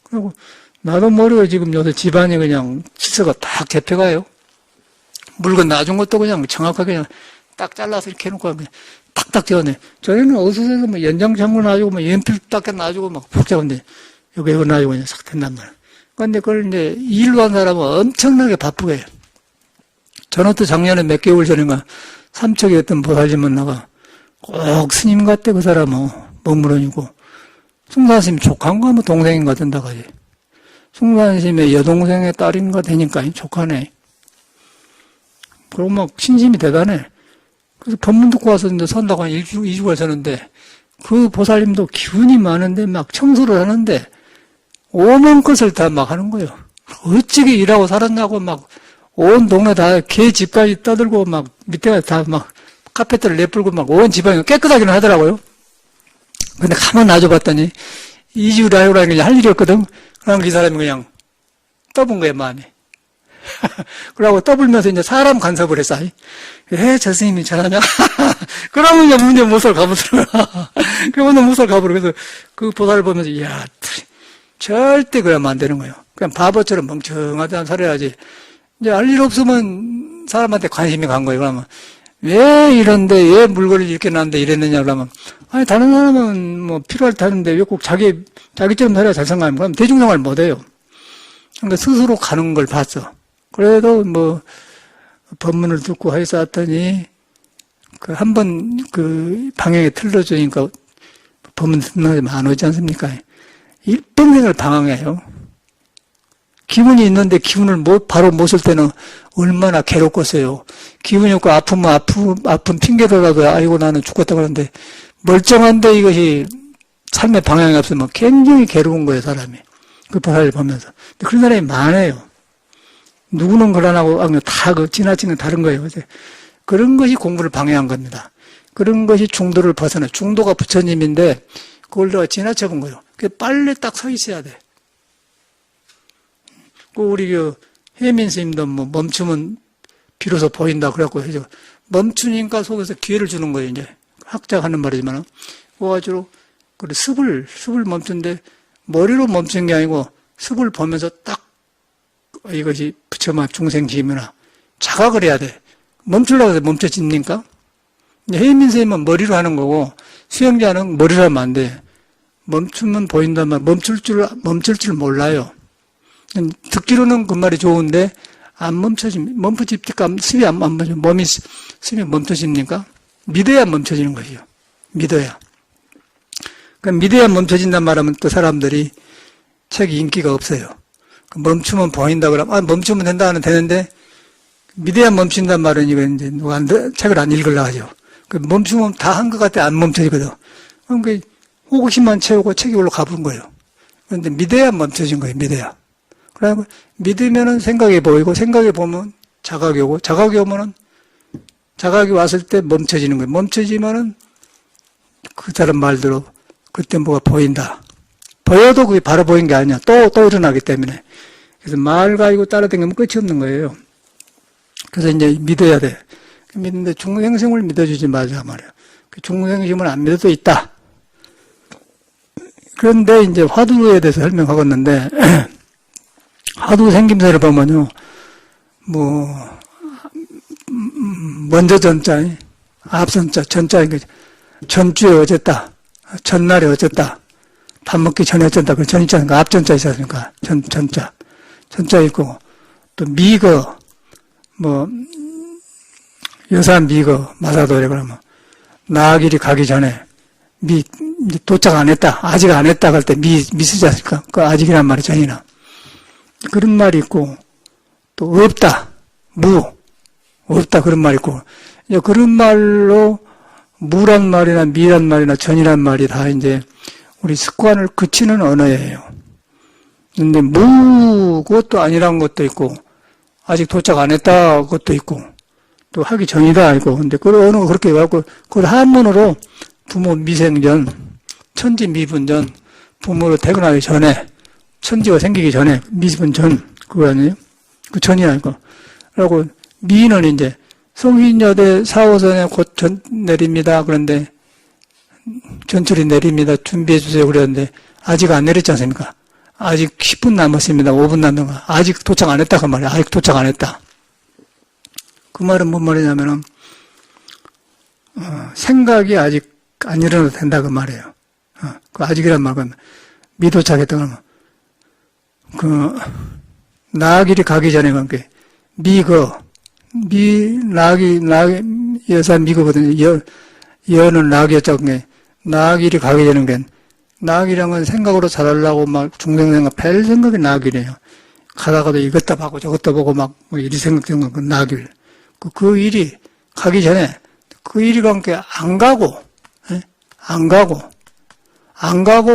그리고 나도 모르고 지금 요새 집안이 그냥 질서가 딱 잡혀가요. 물건 놔준 것도 그냥 정확하게 그냥 딱 잘라서 이렇게 해놓고 그냥 탁탁 지어내. 저희는 어디서서 뭐 연장창고 놔주고 뭐 연필 딱 놔주고 막 복잡한데 여기 이거 놔주고 그냥 싹 된단 말이야. 그런데 그걸 이제 일로 한 사람은 엄청나게 바쁘게 해요. 저는 작년에 몇 개월 전인가 삼척에 어떤 보살님 만나가 꼭 스님 같대 그 사람은 먹물원이고 숭산스님 조카인가 뭐 동생인가 된다 가지. 숭산스님의 여동생의 딸인가 되니까 조카네. 그리고 막 신심이 대단해. 그래서 법문 듣고 와서 이제 선다고 한 2주가 서는데 그 보살님도 기운이 많은데 막 청소를 하는데 오만 것을 다 막 하는 거예요. 어찌게 일하고 살았냐고 막 온 동네 다 개 집까지 떠들고 막 밑에가 다 막 카페트를 내뿔고 막 온 집안이 깨끗하기는 하더라고요. 근데 가만 놔줘봤더니 2주를 하려고 할 일이 없거든. 그럼 그 사람이 그냥 떠본 거예요, 마음이. 그러고 떠불면서 이제 사람 간섭을 했어. 저 스님이 잘하냐? 그러면 이제 문제 못살 가보더라. 그러면 못살 가보더라. 그래서 그 보살을 보면서, 이야, 절대 그러면 안 되는 거예요. 그냥 바보처럼 멍청하다는 소리 해야지. 이제 알 일 없으면 사람한테 관심이 간 거예요. 그러면, 왜 이런데, 왜 물건을 이렇게 놨는데 이랬느냐, 그러면, 아니, 다른 사람은 뭐 필요할 때 하는데 왜 꼭 자기처럼 살아야 잘 생각하면, 그럼 대중생활 못 해요. 그러니까 스스로 가는 걸 봤어. 그래도 뭐, 법문을 듣고 해서 왔더니, 한 번 방향에 틀어주니까 법문 듣는 게 안 오지 않습니까? 일평생을 방황해요. 기분이 있는데 기분을 바로 못 쓸 때는 얼마나 괴롭겠어요. 기분이 없고 아픈 핑계로라도 아이고 나는 죽겠다 그러는데 멀쩡한데 이것이 삶의 방향이 없으면 굉장히 괴로운 거예요, 사람이. 그 보살을 보면서. 근데 그런 사람이 많아요. 누구는 그러나고, 다 지나치는 다른 거예요. 그죠? 그런 것이 공부를 방해한 겁니다. 그런 것이 중도를 벗어나. 중도가 부처님인데, 그걸 내가 지나쳐 본 거예요. 빨리 딱 서 있어야 돼. 우리 혜민 스님도 뭐 멈추면 비로소 보인다 그래갖고 해죠. 멈추니까 속에서 기회를 주는 거예요, 이제. 학자가 하는 말이지만. 그래가지고, 습을 멈춘데, 머리로 멈춘 게 아니고, 습을 보면서 딱, 이것이 부처마 중생심이나 자각을 해야 돼. 멈추려고 해서 멈춰집니까? 혜민 스님은 머리로 하는 거고, 수행자는 머리로 하면 안 돼. 멈추면 보인다만, 멈출 줄 몰라요. 듣기로는 그 말이 좋은데, 안 멈춰집니까? 습이 안 멈춰, 습이 멈춰집니까? 믿어야 멈춰지는 것이요. 믿어야. 믿어야 멈춰진단 말하면 또 사람들이 책이 인기가 없어요. 멈추면 보인다 그러면, 멈추면 된다 하면 되는데, 믿어야 멈춘단 말은 이거 이제 누가 책을 안 읽으려 하죠. 멈추면 다 한 것 같아 안 멈춰지거든. 그럼 호기심만 채우고 책이 올라가 본 거예요. 그런데 믿어야 멈춰진 거예요, 믿어야. 그러면 믿으면은 생각이 보이고, 생각이 보면 자각이 오고, 자각이 오면은, 자각이 왔을 때 멈춰지는 거예요. 멈춰지면은 그 사람 말대로 그때 뭐가 보인다. 보여도 그게 바로 보인 게 아니야. 또 일어나기 때문에. 그래서 말 가지고 따라다니면 끝이 없는 거예요. 그래서 이제 믿어야 돼. 믿는데 중생심을 믿어주지 말자 말이야. 중생심을 안 믿어도 있다. 그런데 이제 화두에 대해서 설명하겠는데, 화두 생김새를 보면요, 먼저 전자, 앞선자, 전자, 전주에 어쨌다. 전날에 어쨌다. 밥 먹기 전에 어쨌다. 그 전 있잖아요. 앞전자 있지 않습니까? 전자. 전자 있고, 또 미거, 여사 미거, 마사도래 그러면, 나길이 가기 전에, 도착 안 했다. 아직 안 했다 할 때 쓰지 않습니까? 그 아직이란 말이 전이나. 그런 말이 있고, 또 없다. 없다. 그런 말이 있고. 이제 그런 말로 무란 말이나 미란 말이나 전이란 말이 다 이제 우리 습관을 그치는 언어예요. 근데 그것도 아니란 것도 있고, 아직 도착 안 했다 것도 있고, 또 하기 전이다 있고, 근데 그 언어가 그렇게 해갖고, 그걸 한문으로 부모 미생전, 천지 미분 전, 부모로 태어나기 전에, 천지가 생기기 전에, 미분 전, 그거 아니에요? 그 전이 아니고. 그리고 미는 이제, 성인여대 4호선에 곧 내립니다. 그런데, 전철이 내립니다. 준비해주세요. 그랬는데, 아직 안 내렸지 않습니까? 아직 10분 남았습니다. 5분 남은 거. 아직 도착 안 했다. 그 말이야. 아직 도착 안 했다. 그 말은 뭔 말이냐면은, 생각이 아직 안 일어나도 된다. 그 말이에요. 그 아직이란 말은 미도착했다. 그러면, 나길이 가기 전에 여사 미거거든요. 여는 낙이었죠. 나길이 가기 전에 낙이란 건 생각으로 잘하려고 막 중생생각 별 생각이 낙이래요. 가다가도 이것도 보고 저것도 보고 이리 생각되는 건 낙일. 그 일이 가기 전에 그 일이 안 가고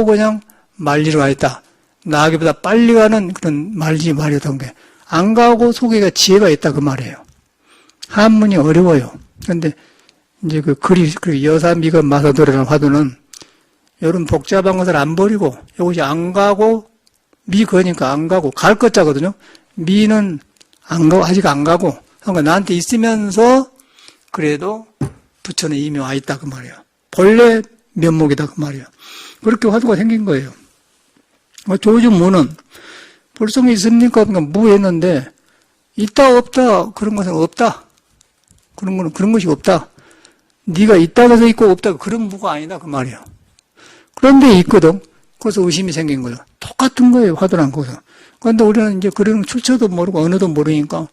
그냥 말리러 와 있다. 나기보다 빨리 가는 그런 말이었던 게 안 가고 속에가 지혜가 있다 그 말이에요. 한문이 어려워요. 그런데 이제 그 여사 미건 마사도라는 화두는 이런 복잡한 것을 안 버리고 이것이 안 가고 미거니까 안 가고 갈 것자거든요. 미는 안 가고 아직 안 가고 그러니까 나한테 있으면서 그래도 부처는 이미 와 있다 그 말이에요. 본래 면목이다 그 말이에요. 그렇게 화두가 생긴 거예요. 조주무는 불성이 있습니까? 그러니까 무했는데 있다 없다 그런 것은 없다. 그런 것이 없다. 네가 있다고 해서 있고 없다 그런 무가 아니다 그 말이에요. 그런데 있거든. 그래서 의심이 생긴 거예요. 똑같은 거예요 화두랑 거기서. 그런데 우리는 이제 그런 출처도 모르고 언어도 모르니까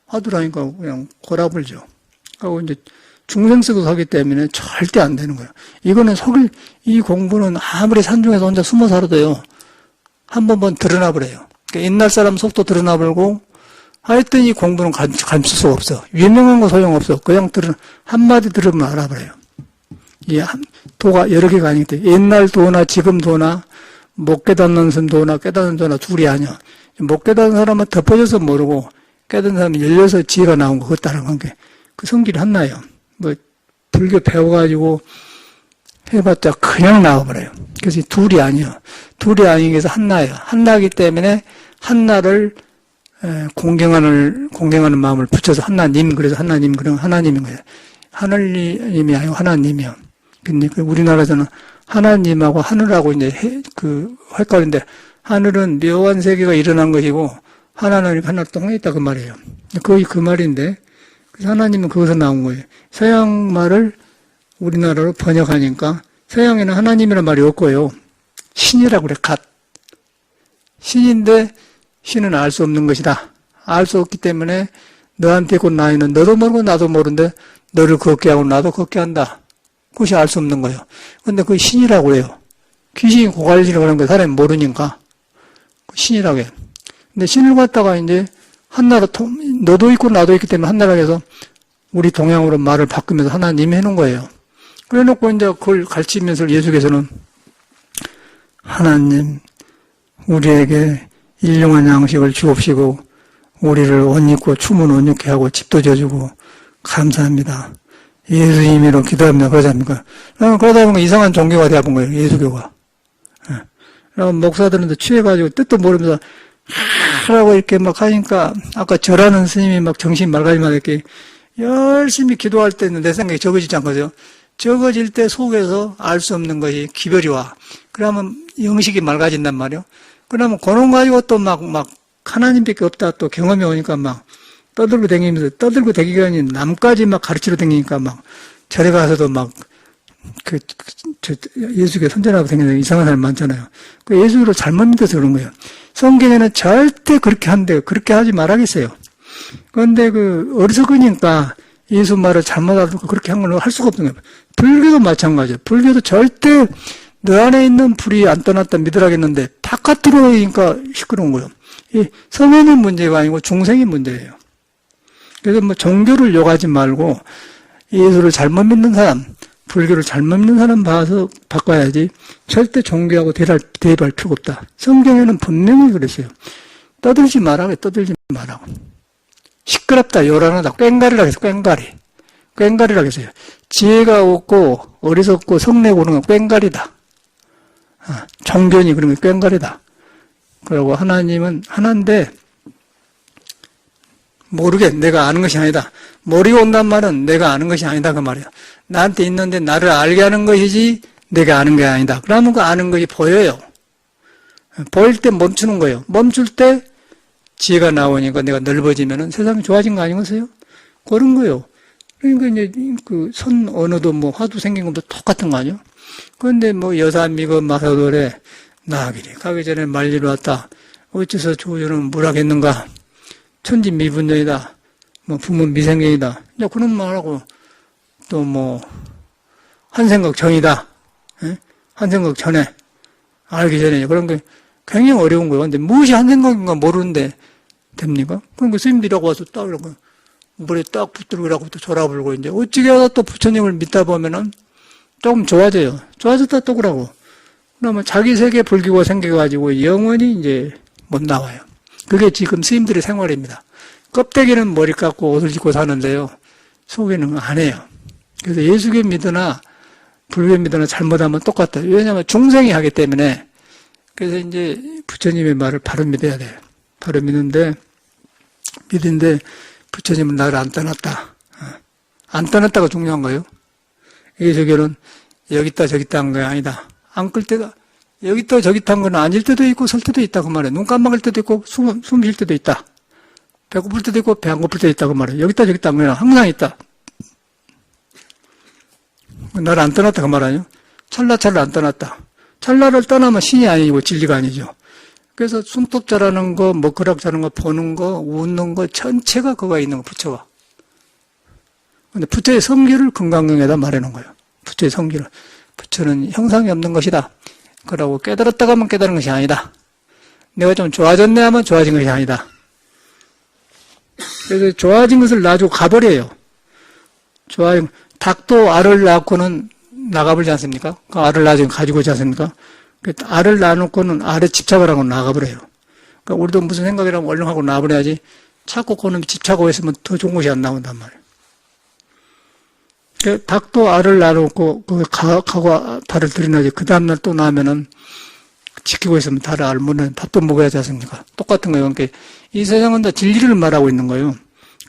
화두라니까 그냥 고라불죠. 하고 이제 중생쓰고 하기 때문에 절대 안 되는 거예요. 이거는 이 공부는 아무리 산중에서 혼자 숨어 살아도요. 한 번만 드러나 버려요. 그러니까 옛날 사람 속도 드러나 버리고 하여튼 이 공부는 감출 수가 없어. 유명한 거 소용없어. 그냥 한마디 들으면 알아버려요. 도가 여러 개가 아니기 때문에 옛날 도나 지금 도나 못 깨닫는 도나 깨닫는 도나 둘이 아니야. 못 깨닫는 사람은 덮어져서 모르고 깨닫는 사람은 열려서 지혜가 나온 거, 그것다는 관계. 그 성질이 하나예요. 뭐 불교 배워가지고 해봤자 그냥 나와버려요. 그래서 둘이 아니에요. 둘이 아니기 위해서 하나예요. 하나이기 때문에 하나를 공경하는 마음을 붙여서 하나님, 그래서 하나님, 그럼 하나님인 거예요. 하늘님이 아니고 하나님이요. 근데 우리나라에서는 하나님하고 하늘하고 이제 헷갈리는데, 하늘은 묘한 세계가 일어난 것이고, 하나는 하나로 통했다 그 말이에요. 거의 그 말인데, 그래서 하나님은 거기서 나온 거예요. 서양 말을 우리나라로 번역하니까, 서양에는 하나님이라는 말이 없고요. 신이라고 그래, 갓. 신인데, 신은 알 수 없는 것이다. 알 수 없기 때문에 너한테 있고 나에는 너도 모르고 나도 모르는데 너를 걷게 하고 나도 걷게 한다. 그것이 알 수 없는 거예요. 근데 그게 신이라고 해요. 귀신이 고갈리라고 하는 거 사람이 모르니까 신이라고 해요. 근데 신을 갖다가 이제 한나라 너도 있고 나도 있기 때문에 한나라 해서 우리 동양으로 말을 바꾸면서 하나님이 해놓은 거예요. 그래 놓고 이제 그걸 가르치면서 예수께서는 하나님 우리에게 일용한 양식을 주옵시고 우리를 옷 입고 춤은 옷 입게 하고 집도 져주고 감사합니다. 예수 이미로 기도합니다. 그러지 않습니까? 그러다 보니까 이상한 종교가 되어본 거예요. 예수교가. 그럼 목사들은 취해가지고 뜻도 모르면서 하라고 이렇게 막 하니까 아까 절하는 스님이 막 정신 맑아지면 이렇게 열심히 기도할 때는 내 생각이 적어지지 않거든요. 적어질 때 속에서 알 수 없는 것이 기별이 와. 그러면 영식이 맑아진단 말이에요. 그러면 그런 거 가지고 또 막 하나님밖에 없다 또 경험이 오니까 막 떠들고 다니면서 떠들고 다니기가 아닌 남까지 막 가르치러 다니니까 막 절에 가서도 막 예수께 선전하고 다니는 이상한 사람 많잖아요. 그 예수를 잘못 믿어서 그런 거예요. 성경에는 절대 그렇게 한대요. 그렇게 하지 말아야겠어요. 그런데 어리석으니까 예수 말을 잘못 알고 그렇게 한 걸 할 수가 없는 거예요. 불교도 마찬가지예요. 불교도 절대 너 안에 있는 불이 안 떠났다 믿으라겠는데 바깥으로 오니까 시끄러운 거예요. 이 성인의 문제가 아니고 중생의 문제예요. 그래서 뭐 종교를 욕하지 말고 예수를 잘못 믿는 사람, 불교를 잘못 믿는 사람 봐서 바꿔야지 절대 종교하고 대입할 필요가 없다. 성경에는 분명히 그랬어요. 떠들지 말라고, 떠들지 말라고. 시끄럽다, 요란하다, 꽹가리라고 해서 꽹가리라고 했어요. 지혜가 없고 어리석고 성내고 그런 건 꽹가리다. 종교니 그런 게 꽹가리다. 그리고 하나님은 하나인데 내가 아는 것이 아니다. 모르고 온단 말은 내가 아는 것이 아니다 그 말이야. 나한테 있는데 나를 알게 하는 것이지 내가 아는 게 아니다. 그러면 그 아는 것이 보여요. 보일 때 멈추는 거예요. 멈출 때 지혜가 나오니까 내가 넓어지면은 세상이 좋아진 거 아니겠어요? 그런 거예요. 그러니까 이제 선 언어도 화두 생긴 것도 똑같은 거 아니에요? 그런데 여사 미거 마사도래 나기리 가기 전에 말리러 왔다. 어째서 조조는 물하겠는가? 천지 미분전이다. 부모 미생경이다. 이제 그런 말하고 또 한생각 전이다. 예? 한생각 전에 알기 전에 그런 게 굉장히 어려운 거예요. 근데 무엇이 한생각인가 모르는데 됩니까? 그러니까 스님들이라고 와서 딱 이러고 물에 딱 붙들고 또 졸아불고 이제 어찌게 하다 또 부처님을 믿다 보면은 조금 좋아져요. 좋아졌다 또 그러고. 그러면 자기 세계 불교가 생겨가지고 영원히 이제 못 나와요. 그게 지금 스님들의 생활입니다. 껍데기는 머리 깎고 옷을 입고 사는데요. 속에는 안 해요. 그래서 예수교 믿으나 불교 믿으나 잘못하면 똑같아요. 왜냐하면 중생이 하기 때문에. 그래서 이제 부처님의 말을 바로 믿어야 돼요. 바로 믿는데 부처님은 나를 안 떠났다. 안 떠났다가 중요한 거예요. 예수교는 여기 있다 저기 있다 한 거 아니다. 안 끌 때가 여기 있다 저기 있다 한 건 앉을 때도 있고 설 때도 있다 그 말이에요. 눈 깜빡일 때도 있고 숨 쉴 때도 있다. 배고플 때도 있고 배 안 고플 때도 있다 그 말이에요. 여기 있다 저기 있다 한 거는 항상 있다. 나를 안 떠났다 그 말 아니에요. 찰나찰나 안 떠났다. 찰나를 떠나면 신이 아니고 진리가 아니죠. 그래서 손톱 자라는 거, 머그락 자라는 거, 보는 거, 웃는 거 전체가 그거가 있는 거 부처가. 근데 부처의 성기를 금강경에다 말해놓은 거예요. 부처의 성기를. 부처는 형상이 없는 것이다. 그러고 깨달았다가 하면 깨달은 것이 아니다. 내가 좀 좋아졌네 하면 좋아진 것이 아니다. 그래서 좋아진 것을 놔주고 가버려요. 닭도 알을 낳고는 나가버리지 않습니까? 그 알을 나중에 가지고 오지 않습니까? 그 알을 놔놓고는 알에 집착을 하고 나가버려요. 그러니까 우리도 무슨 생각이라면 얼른 하고 나와버려야지 자꾸 그놈 집착하고 있으면 더 좋은 것이 안 나온단 말이에요. 그 닭도 알을 놔놓고 그 가고 달을 들이나지 그 다음날 또 나면은 지키고 있으면 달을 알면 밥도 먹어야 하지 않습니까? 똑같은 거예요. 그러니까 이 세상은 다 진리를 말하고 있는 거예요.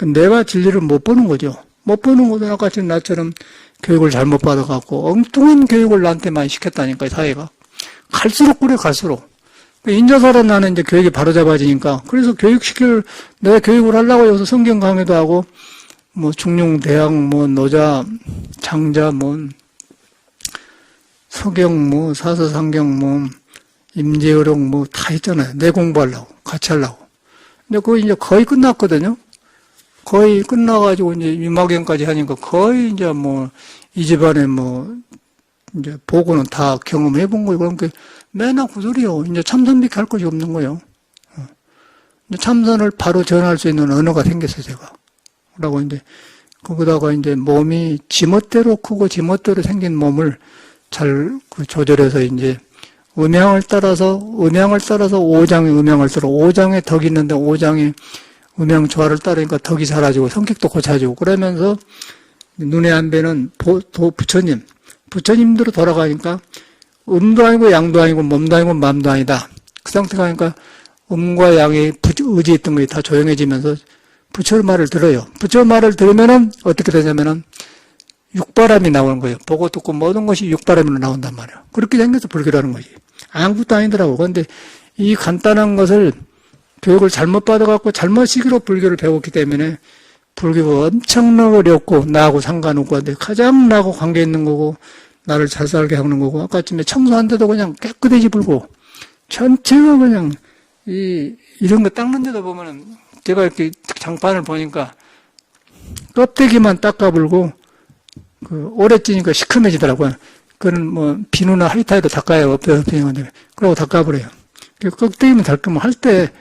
내가 진리를 못 보는 거죠. 못 보는 것도 아까 지금 나처럼 교육을 잘못 받아갖고 엉뚱한 교육을 나한테 많이 시켰다니까요, 사회가. 갈수록 그래, 갈수록. 인자살아 나는 이제 교육이 바로 잡아지니까. 그래서 내가 교육을 하려고 여기서 성경 강의도 하고, 뭐, 중용, 대학, 뭐, 노자, 장자, 뭐, 서경, 뭐, 사서상경, 뭐, 임재어록, 뭐, 다 있잖아요. 내 공부하려고, 같이 하려고. 근데 그거 이제 거의 끝났거든요. 거의 끝나가지고 이제 유마경까지 하니까 거의 이제 뭐, 이 집안에 뭐, 이제 보고는 다 경험해 본 거예요. 그러니까 맨날 구설이요. 이제 참선밖에 할 것이 없는 거예요. 이제 참선을 바로 전할 수 있는 언어가 생겼어요, 제가. 그러고 이제, 거기다가 이제 몸이 지멋대로 크고 지멋대로 생긴 몸을 잘 조절해서 이제 음양을 따라서 오장의 음양을 따라 오장에 덕이 있는데 오장의 음양 조화를 따르니까 덕이 사라지고 성격도 고쳐지고 그러면서 눈에 안 뵈는 부처님들로 돌아가니까 음도 아니고 양도 아니고 몸도 아니고 마음도 아니다. 그 상태가 하니까 음과 양의 의지했던 것이 다 조용해지면서 부처 말을 들어요. 부처 말을 들으면은 어떻게 되냐면은 육바람이 나오는 거예요. 보고 듣고 모든 것이 육바람으로 나온단 말이에요. 그렇게 생겨서 불교라는 거지. 아무것도 아니더라고. 그런데 이 간단한 것을 교육을 잘못 받아갖고 잘못 시기로 불교를 배웠기 때문에 불교가 엄청나게 어렵고 나하고 상관없고 한데 가장 나하고 관계 있는 거고 나를 잘 살게 하는 거고 아까쯤에 청소한데도 그냥 깨끗해지 불고 전체가 그냥 이런 거 닦는데도 보면은 제가 이렇게 장판을 보니까 껍데기만 닦아불고 오래 찌니까 시커매지더라고요. 그건 뭐 비누나 하이타이로 닦아야 없어지는 건데 그러고 닦아버려요. 껍데기만 닦으면 할 때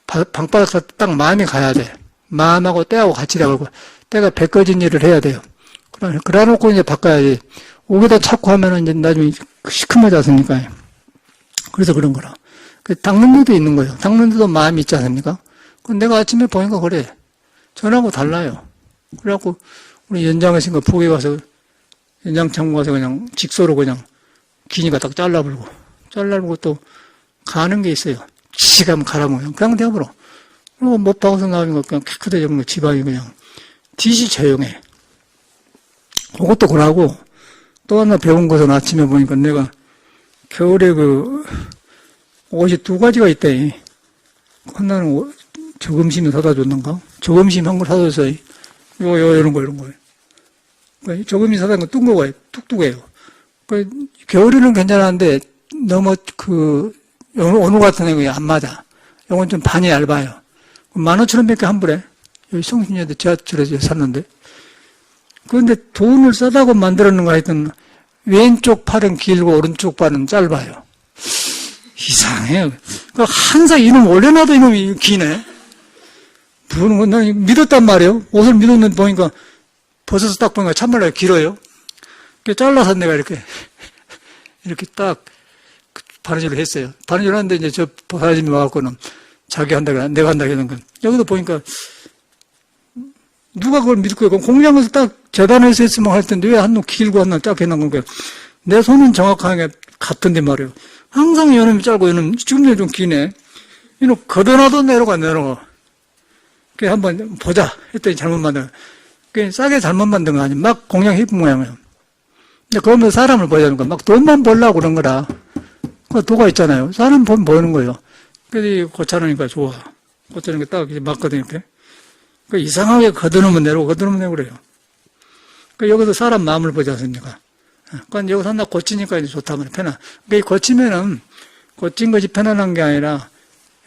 방바닥에서 딱 마음이 가야 돼. 마음하고 때하고 같이 돼가지고 때가 벗겨진 일을 해야 돼요. 그래놓고 이제 바꿔야지. 오기다 찾고 하면은 이제 나중에 시커매지 않습니까? 그래서 그런 거라. 닦는 데도 있는 거예요. 닦는 데도 마음이 있지 않습니까? 내가 아침에 보니까 그래. 전하고 달라요. 그래갖고 우리 연장에 있으니까 북에 가서 연장창고 가서 그냥 직소로 그냥 기니까 딱 잘라불고 또 가는 게 있어요. 지가 가라면 그냥 되어버려. 그리고 못 박아서 나오니까 그냥 깨끗해지는 거 지방이 그냥 뒤시 조용해. 그것도 그러고 또 하나 배운 것은 아침에 보니까 내가 겨울에 옷이 두 가지가 있대. 하나는 저금심이 사다 줬는가? 저금심 한 걸 사다 줬어요. 이런 거. 저금이 사다 준 거 뚱거워요. 뚝뚝해요. 겨울에는 괜찮았는데 너무 오늘 같은 애가 안 맞아. 이건 좀 반이 얇아요. 15,000원밖에 안 부래. 여기 성신여대 지하철에서 샀는데. 그런데 돈을 싸다고 만들었는가 하여튼 왼쪽 팔은 길고 오른쪽 팔은 짧아요. 이상해요. 항상 이놈 올려놔도 이놈이 기네. 부르는 건 난 믿었단 말이에요. 옷을 믿었는데 보니까 벗어서 딱 보니까 참말로 길어요. 잘라서 내가 이렇게 딱 바느질을 했어요. 바느질을 하는데 이제 저 사장님이 와갖고는 자기 한다고 내가 한다고 하는 건 여기도 보니까 누가 그걸 믿을 거예요? 공장에서 딱 재단해서 했으면 할 텐데 왜 한 놈 길고 한 놈 딱 해놓은 건가요? 내 손은 정확하게 같은데 말이에요. 항상 이놈이 짧고 이놈 지금도 좀 기네. 이놈 걷어놔도 내려가. 그래 한번 보자 했더니 잘못 만든 거. 싸게 잘못 만든 거 아니야. 막 공장 해본 모양이에요. 근데 그러면 사람을 보자는 거야. 막 돈만 벌려고 그런 거라. 그 도가 있잖아요. 사람 보면 보이는 거예요. 그래서 고쳐놓으니까 좋아. 고쳐놓으니까 딱 이렇게 맞거든요. 이렇게. 이상하게 걷어놓으면 내고 그래요. 여기서 사람 마음을 보지 않습니까? 그러니까 여기서 하나 고치니까 이제 좋다면 편안. 고치면은, 고친 것이 편안한 게 아니라,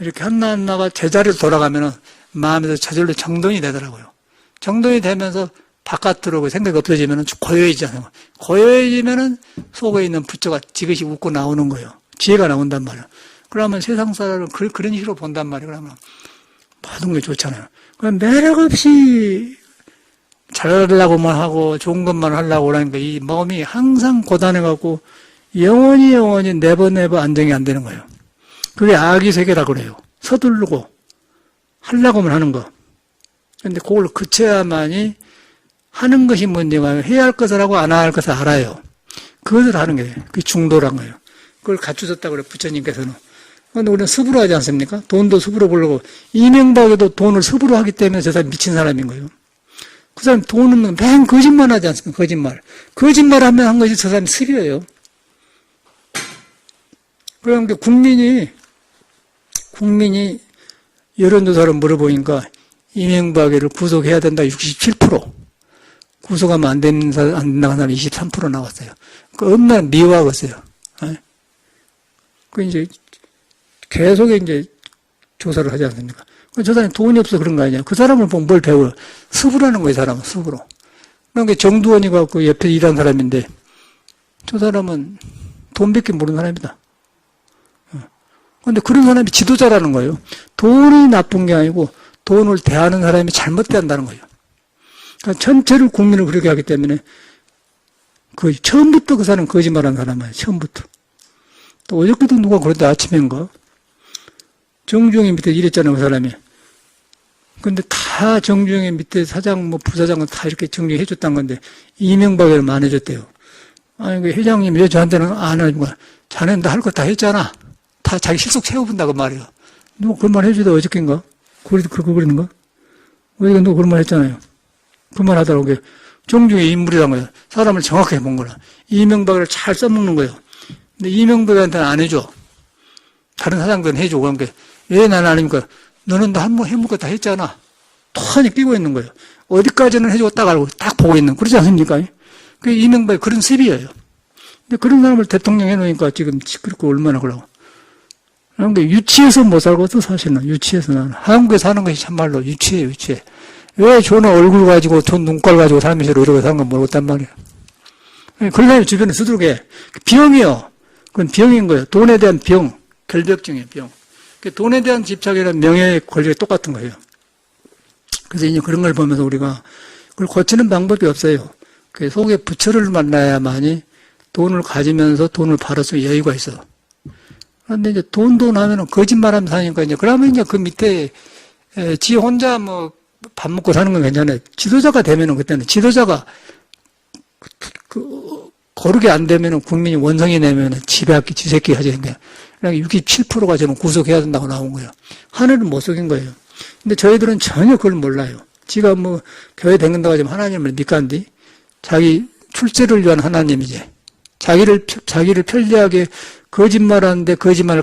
이렇게 하나하나가 제자리로 돌아가면은, 마음에서 저절로 정돈이 되더라고요. 정돈이 되면서 바깥으로 생각이 없어지면은 고요해지잖아요. 고요해지면은 속에 있는 부처가 지그시 웃고 나오는 거예요. 지혜가 나온단 말이에요. 그러면 세상 사람을 그런 식으로 본단 말이에요. 그러면 모든 게 좋잖아요. 그럼 매력 없이 잘하려고만 하고 좋은 것만 하려고 하니까 이 마음이 항상 고단해갖고 영원히 네버 안정이 안 되는 거예요. 그게 악의 세계라고 그래요. 서두르고 하려고만 하는 거. 근데 그걸 그쳐야만이 하는 것이 문제가 아니라 해야 할 것을 하고 안 할 것을 알아요. 그것을 하는 게 그게 중도란 거예요. 그걸 갖추셨다고 그래요. 부처님께서는. 근데 우리는 습으로 하지 않습니까? 돈도 습으로 벌려고. 이명박에도 돈을 습으로 하기 때문에 저 사람 미친 사람인 거예요. 그 사람 돈은 맨 거짓말 하지 않습니까? 거짓말. 거짓말 하면 한 것이 저 사람이 습이에요. 그러니까 국민이 여론조사를 물어보니까 이명박을 구속해야 된다 67%. 구속하면 안 된다는 사람이 23% 나왔어요. 그 얼마나 미워하겠어요. 그 이제 계속 이제 조사를 하지 않습니까? 저 사람이 돈이 없어서 그런 거 아니야. 그 사람을 보면 뭘 배워요? 습으라는 거예요, 사람은, 습으로. 그러니까 정두원이 갖고 옆에 일한 사람인데, 저 사람은 돈밖에 모르는 사람이다. 근데 그런 사람이 지도자라는 거예요. 돈이 나쁜 게 아니고, 돈을 대하는 사람이 잘못 대한다는 거예요. 그러니까 전체를 국민을 그렇게 하기 때문에, 처음부터 그 사람은 거짓말하는 사람이에요, 처음부터. 또 어저께도 누가 그런데 아침인가? 정주영이 밑에 일했잖아요, 그 사람이. 근데 다 정주영이 밑에 사장, 부사장은 다 이렇게 정리해 줬단 건데, 이명박에는 안 해줬대요. 아니, 그 회장님 왜 저한테는 안 해준 거야? 자네는 다 할 거 다 했잖아. 다 자기 실속 세워본다고 말이야. 누가 그런 말 해주다 어저께인가? 그거 그러는가? 어저께 누가 그런 말 했잖아요. 그 말 하더라고. 정중의 인물이란 거야. 사람을 정확하게 본 거라. 이명박을 잘 써먹는 거예요. 근데 이명박한테는 안 해줘. 다른 사장들은 해줘. 그러니까 왜 나는 안 하니까 너는 다 한번 해먹고 다 했잖아. 턴히 끼고 있는 거예요. 어디까지는 해주고 딱 알고 딱 보고 있는. 그렇지 않습니까? 그게 이명박의 그런 습이에요. 근데 그런 사람을 대통령 해놓으니까 지금 그렇게 얼마나 그러고. 그러니까 유치해서 못 살거든, 사실은. 유치해서 나는. 한국에 사는 것이 참말로 유치해. 왜 저는 얼굴 가지고, 전 눈깔 가지고 살면서 이러고 사는 건 모르겠단 말이에요. 그런 사람이 주변에 수두룩해. 병이요. 그건 병인 거예요. 돈에 대한 병. 결벽증이에요, 병. 돈에 대한 집착이란 명예의 권리가 똑같은 거예요. 그래서 이제 그런 걸 보면서 우리가 그걸 고치는 방법이 없어요. 그 속에 부처를 만나야만이 돈을 가지면서 돈을 벌어서 여유가 있어. 그런데 이제 돈 하면은 거짓말하면서 사니까 이제 그러면 이제 그 밑에 지 혼자 밥 먹고 사는 건 괜찮아요. 지도자가 되면은 그때는 지도자가 거르게 안 되면은 국민이 원성이 내면은 지새끼 하자는 거야. 그러니까 67%가 저는 구속해야 된다고 나온 거예요. 하늘은 못 속인 거예요. 근데 저희들은 전혀 그걸 몰라요. 지가 교회 댕긴다고 하지만 하나님을 믿간디 자기 출세를 위한 하나님이지. 자기를 편리하게 거짓말하는데 거짓말을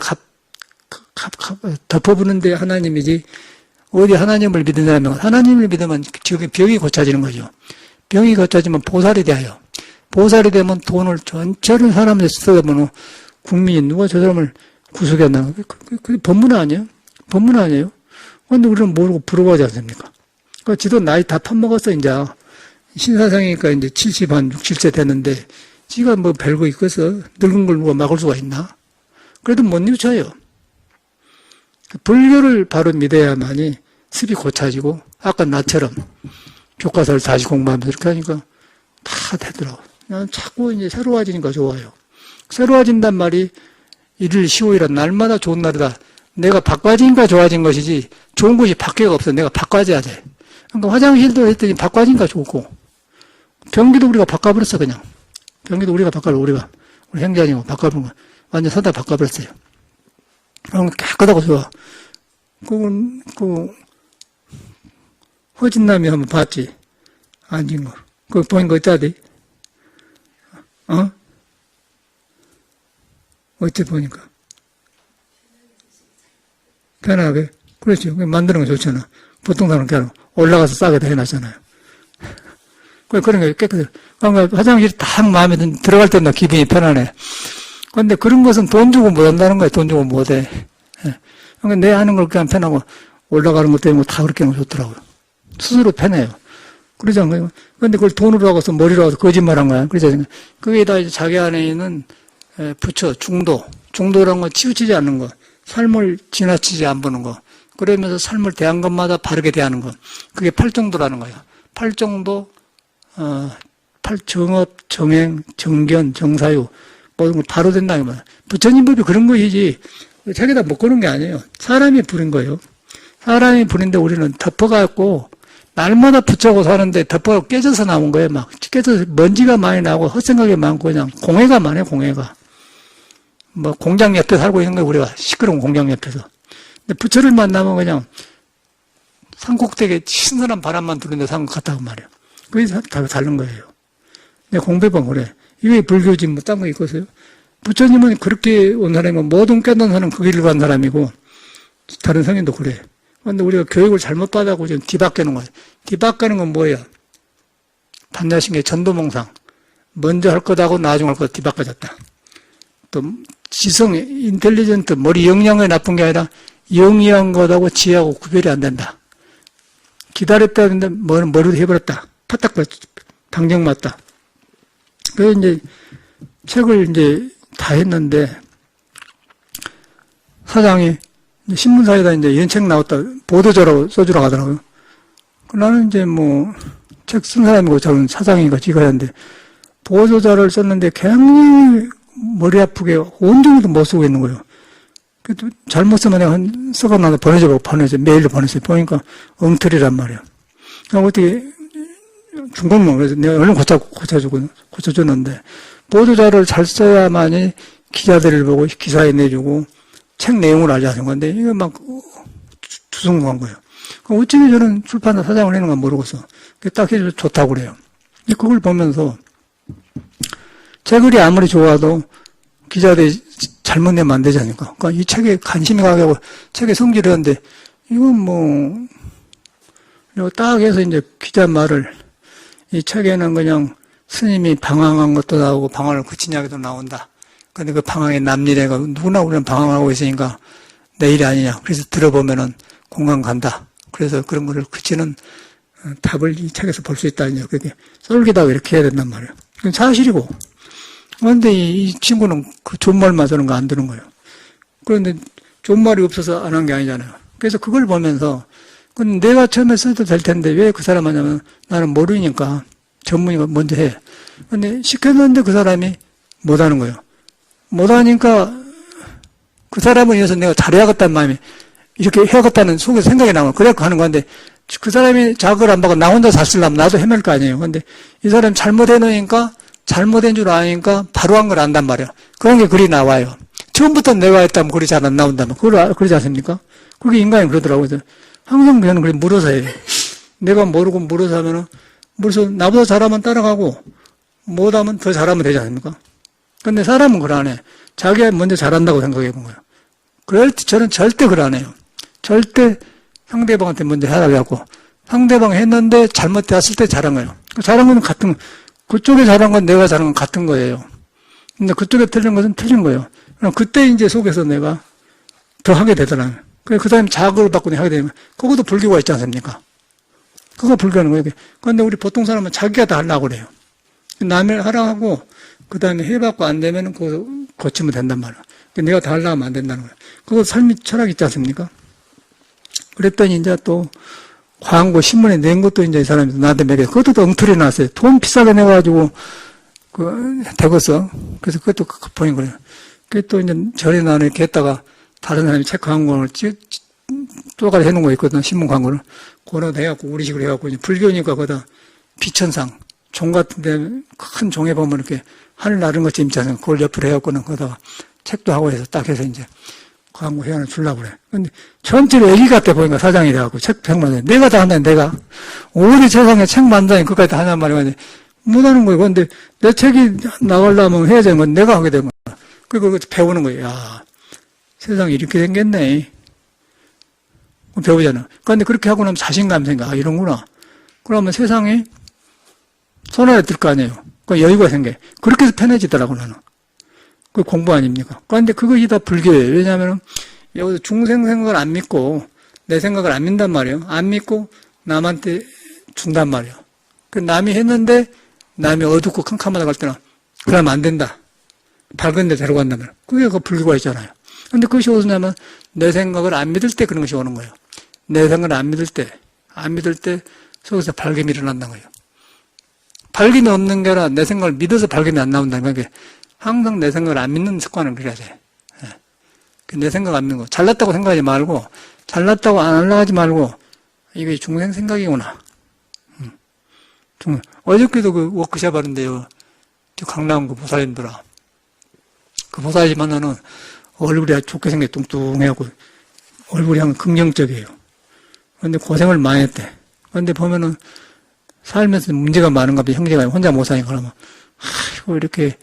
덮어부는데 하나님이지. 어디 하나님을 믿는 사람은 하나님을 믿으면 지금 병이 고쳐지는 거죠. 병이 고쳐지면 보살이 돼요. 보살이 되면 돈을 전체를 사람한테 쓰면 국민이 누가 저 사람을 구속했나? 그게 법문 아니에요? 법문 아니에요? 근데 우리는 모르고 부러워하지 않습니까? 그 지도 나이 다 판먹었어, 이제. 신사상이니까 이제 70, 한 6, 7세 됐는데, 지가 별거 있겠어? 늙은 걸 누가 막을 수가 있나? 그래도 못 뉘우쳐요. 불교를 바로 믿어야만이 습이 고쳐지고, 아까 나처럼 교과서를 다시 공부하면서 이렇게 하니까 다 되더라고. 난 자꾸 이제 새로워지니까 좋아요. 새로워진단 말이 1일 15일은 날마다 좋은 날이다. 내가 바꿔지니까 좋아진 것이지 좋은 것이 바뀌어가 없어. 내가 바꿔줘야 돼. 그러니까 화장실도 했더니 바꿔지니까 좋고 변기도 우리가 바꿔버렸어 그냥. 변기도 우리가 바꿔버려. 우리 행자님이 바꿔버린 거. 완전 사다 바꿔버렸어요. 그럼 깨끗하고 좋아. 허진남이 한번 봤지? 앉은 거. 그거 보인 거 어쩌지? 어째 보니까. 편하게. 그렇지. 만드는 거 좋잖아. 보통 사람은 그냥 올라가서 싸게 다 해놨잖아요. 그런 게 깨끗해. 그러니까 화장실이 딱 마음에 들어갈 때마다 기분이 편하네. 근데 그런 것은 돈 주고 못 한다는 거야. 돈 주고 못 해. 그러니까 내 하는 걸 그냥 편하고 올라가는 것 때문에 다 그렇게 하는 거 좋더라고요. 스스로 편해요. 그러지 않아요? 근데 그걸 돈으로 하고서 머리로 하고서 거짓말 한 거야. 그러지 않아요? 그게다 이제 자기 안에 있는 부처, 중도라는 건 치우치지 않는 거. 삶을 지나치지 안 보는 거. 그러면서 삶을 대한 것마다 바르게 대하는 거. 그게 팔정도라는 거예요. 팔정도, 팔정업, 정행, 정견, 정사유, 모든 걸 바로 된다, 이 말이야. 부처님 법이 그런 것이지, 자기다 못 거는 게 아니에요. 사람이 부린 거예요. 사람이 부린데 우리는 덮어갖고, 날마다 붙잡고 사는데 덮어가 깨져서 나온 거예요. 막 깨져서 먼지가 많이 나고 헛생각이 많고 그냥 공해가 많아요. 공해가. 뭐 공장 옆에 살고 있는 거예요. 우리가 시끄러운 공장 옆에서. 근데 부처를 만나면 그냥 산꼭대기에 신선한 바람만 부는데 산 것 같다고 말이에요. 그게 다 다른 거예요. 근데 공부해보면 그래. 이게 불교지 뭐 딴 거 있겠어요? 부처님은 그렇게 온 사람이고 모든 깨닫는 사람은 그 길을 간 사람이고 다른 성인도 그래. 근데 우리가 교육을 잘못 받아고 지금 뒤바뀌는 거예요. 뒤바뀌는 건 뭐예요? 반야신계 전도몽상. 먼저 할 것하고 나중 할 것 뒤바꿔졌다. 또 지성, 인텔리전트, 머리 영양이 나쁜 게 아니라 영리한 것하고 지혜하고 구별이 안 된다. 기다렸다 했는데 머리도 해버렸다. 파딱 당정 맞다. 그래서 이제 책을 이제 다 했는데 사장이 신문사에다 이제 이런 책 나왔다. 보도자라고 써주라고 하더라고요. 나는 이제 뭐, 책 쓴 사람이고 저는 사장이니까 지가 하는데, 보도자를 썼는데 굉장히 머리 아프게 온종일도 못 쓰고 있는 거예요. 그래도 잘못 쓰면 내가 써가나서 보내줘. 메일로 보냈어요. 보니까 엉터리란 말이에요. 그러니까 어떻게, 중국말, 그래서 내가 얼른 고쳐줬는데, 보도자를 잘 써야만이 기자들을 보고 기사에 내주고, 책 내용을 알지 않은 건데, 이거 막, 두성한 거예요. 어찌게 저는 출판사 사장을 하는 건 모르겠어. 딱 해서 좋다고 그래요. 그걸 보면서, 제 글이 아무리 좋아도 기자들이 잘못 내면 안 되지 않습니까? 그러니까 이 책에 관심이 가게 하고, 책에 성질을 하는데, 이건 뭐, 이거 딱 해서 이제 기자 말을, 이 책에는 그냥 스님이 방황한 것도 나오고, 방황을 그친 이야기도 나온다. 근데 그 방황의 남일애가 누구나 우리는 방황하고 있으니까 내일이 아니냐. 그래서 들어보면은 공감 간다. 그래서 그런 거를 그치는 답을 이 책에서 볼 수 있다. 그게 쏠기다고 이렇게 해야 된단 말이에요. 그건 사실이고. 그런데 이 친구는 그 좋은 말만 저는 거 안 듣는 거예요. 그런데 좋은 말이 없어서 안 한 게 아니잖아요. 그래서 그걸 보면서 그건 내가 처음에 써도 될 텐데 왜 그 사람 하냐면 나는 모르니까 전문이가 먼저 해. 근데 시켰는데 그 사람이 못 하는 거예요. 못하니까 그 사람을 위해서 내가 잘해야겠다는 마음이 이렇게 해야겠다는 속에서 생각이 나면 그래 하는 건데 그 사람이 자극을 안 받고 나 혼자 잘 쓰려면 나도 헤맬 거 아니에요. 근데 이 사람이 잘못해 놓으니까 잘못된 줄 아니까 바로 한 걸 안단 말이에요. 그런 게 글이 나와요. 처음부터 내가 했다면 글이 잘 안 나온다면 그러지 않습니까? 그게 인간이 그러더라고요. 그래서 항상 저는 그래 물어서 해요. 내가 모르고 물어서 하면은 물어서 나보다 잘하면 따라가고 못하면 더 잘하면 되지 않습니까? 근데 사람은 그걸 안 해. 자기가 먼저 잘한다고 생각해 본 거예요. 그럴 때 저는 절대 그걸 안 해요. 절대 상대방한테 먼저 하라고 하고 상대방 했는데 잘못되었을 때 잘한 거예요. 잘한 건 같은 거. 그쪽에 잘한 건 내가 잘한 건 같은 거예요. 근데 그쪽에 틀린 것은 틀린 거예요. 그럼 그때 이제 속에서 내가 더 하게 되더라고요. 그 사람이 자극을 받고 하게 되면 그것도 불교가 있지 않습니까? 그거 불교하는 거예요. 그런데 우리 보통 사람은 자기가 다 하려고 그래요. 남을 하라고 하고 그 다음에 해봤고 안 되면 그거 고치면 된단 말이야. 내가 다 하려고 하면 안 된다는 거야. 그거 삶이 철학 있지 않습니까? 그랬더니 이제 또 광고 신문에 낸 것도 이제 이 사람이 나한테 매겨. 그것도 또 엉터리 나왔어요. 돈 비싸게 내가지고 되겠어. 그래서 그것도 보인 거예요. 그게 또 이제 절에 나는 이렇게 했다가 다른 사람이 책 광고를 쪼가리 해놓은 거 있거든. 신문 광고를. 그거로 해갖고 우리식으로 해갖고 이제 불교니까 거기다 비천상 종 같은데 큰 종에 보면 이렇게 하늘 나른 것처럼 있잖아요. 그걸 옆으로 해갖고는 거기다가 책도 하고 해서 딱 해서 이제 광고 회원을 주려고 그래. 근데 전체로 애기 같아 보니까 사장이 돼갖고 책 100만 원. 내가 다 한다니 내가. 우리 세상에 책 만다니 그까지 다 하냔 말이야. 못하는 거예요. 근데 내 책이 나가려면 해야 되는 건 내가 하게 되는 거야. 그리고 배우는 거예요. 야, 세상이 이렇게 생겼네. 배우잖아. 그런데 그렇게 하고 나면 자신감 생겨. 아, 이런구나. 그러면 세상에 손안에 들 거 아니에요. 그 여유가 생겨. 그렇게 해서 편해지더라고, 나는. 그 공부 아닙니까? 그런데 그것이 다 불교예요. 왜냐하면, 여기서 중생 생각을 안 믿고, 내 생각을 안 믿단 말이에요. 안 믿고, 남한테 준단 말이에요. 그 남이 했는데, 남이 어둡고 캄캄하다 갈 때는, 그러면 안 된다. 밝은 데 데려간단 말이에요. 그게 그 불교가 있잖아요. 근데 그것이 어디냐면, 내 생각을 안 믿을 때 그런 것이 오는 거예요. 내 생각을 안 믿을 때, 속에서 발견이 일어난다는 거예요. 발견이 없는 게 아니라 내 생각을 믿어서 발견이 안 나온다는 거예요. 항상 내 생각을 안 믿는 습관을 들여야 돼. 내 생각 안 믿는 거. 잘났다고 생각하지 말고, 잘났다고 안 하려고 하지 말고, 이게 중생 생각이구나. 어저께도 그 워크숍 하는데요. 강남 그 보살님들아. 그 보살님 만나는 얼굴이 아주 좋게 생겨 뚱뚱해갖고, 얼굴이 항상 긍정적이에요. 근데 고생을 많이 했대. 근데 보면은, 살면서 문제가 많은가 봐. 형제가 혼자 못 사니까 그러면, 아이고, 이렇게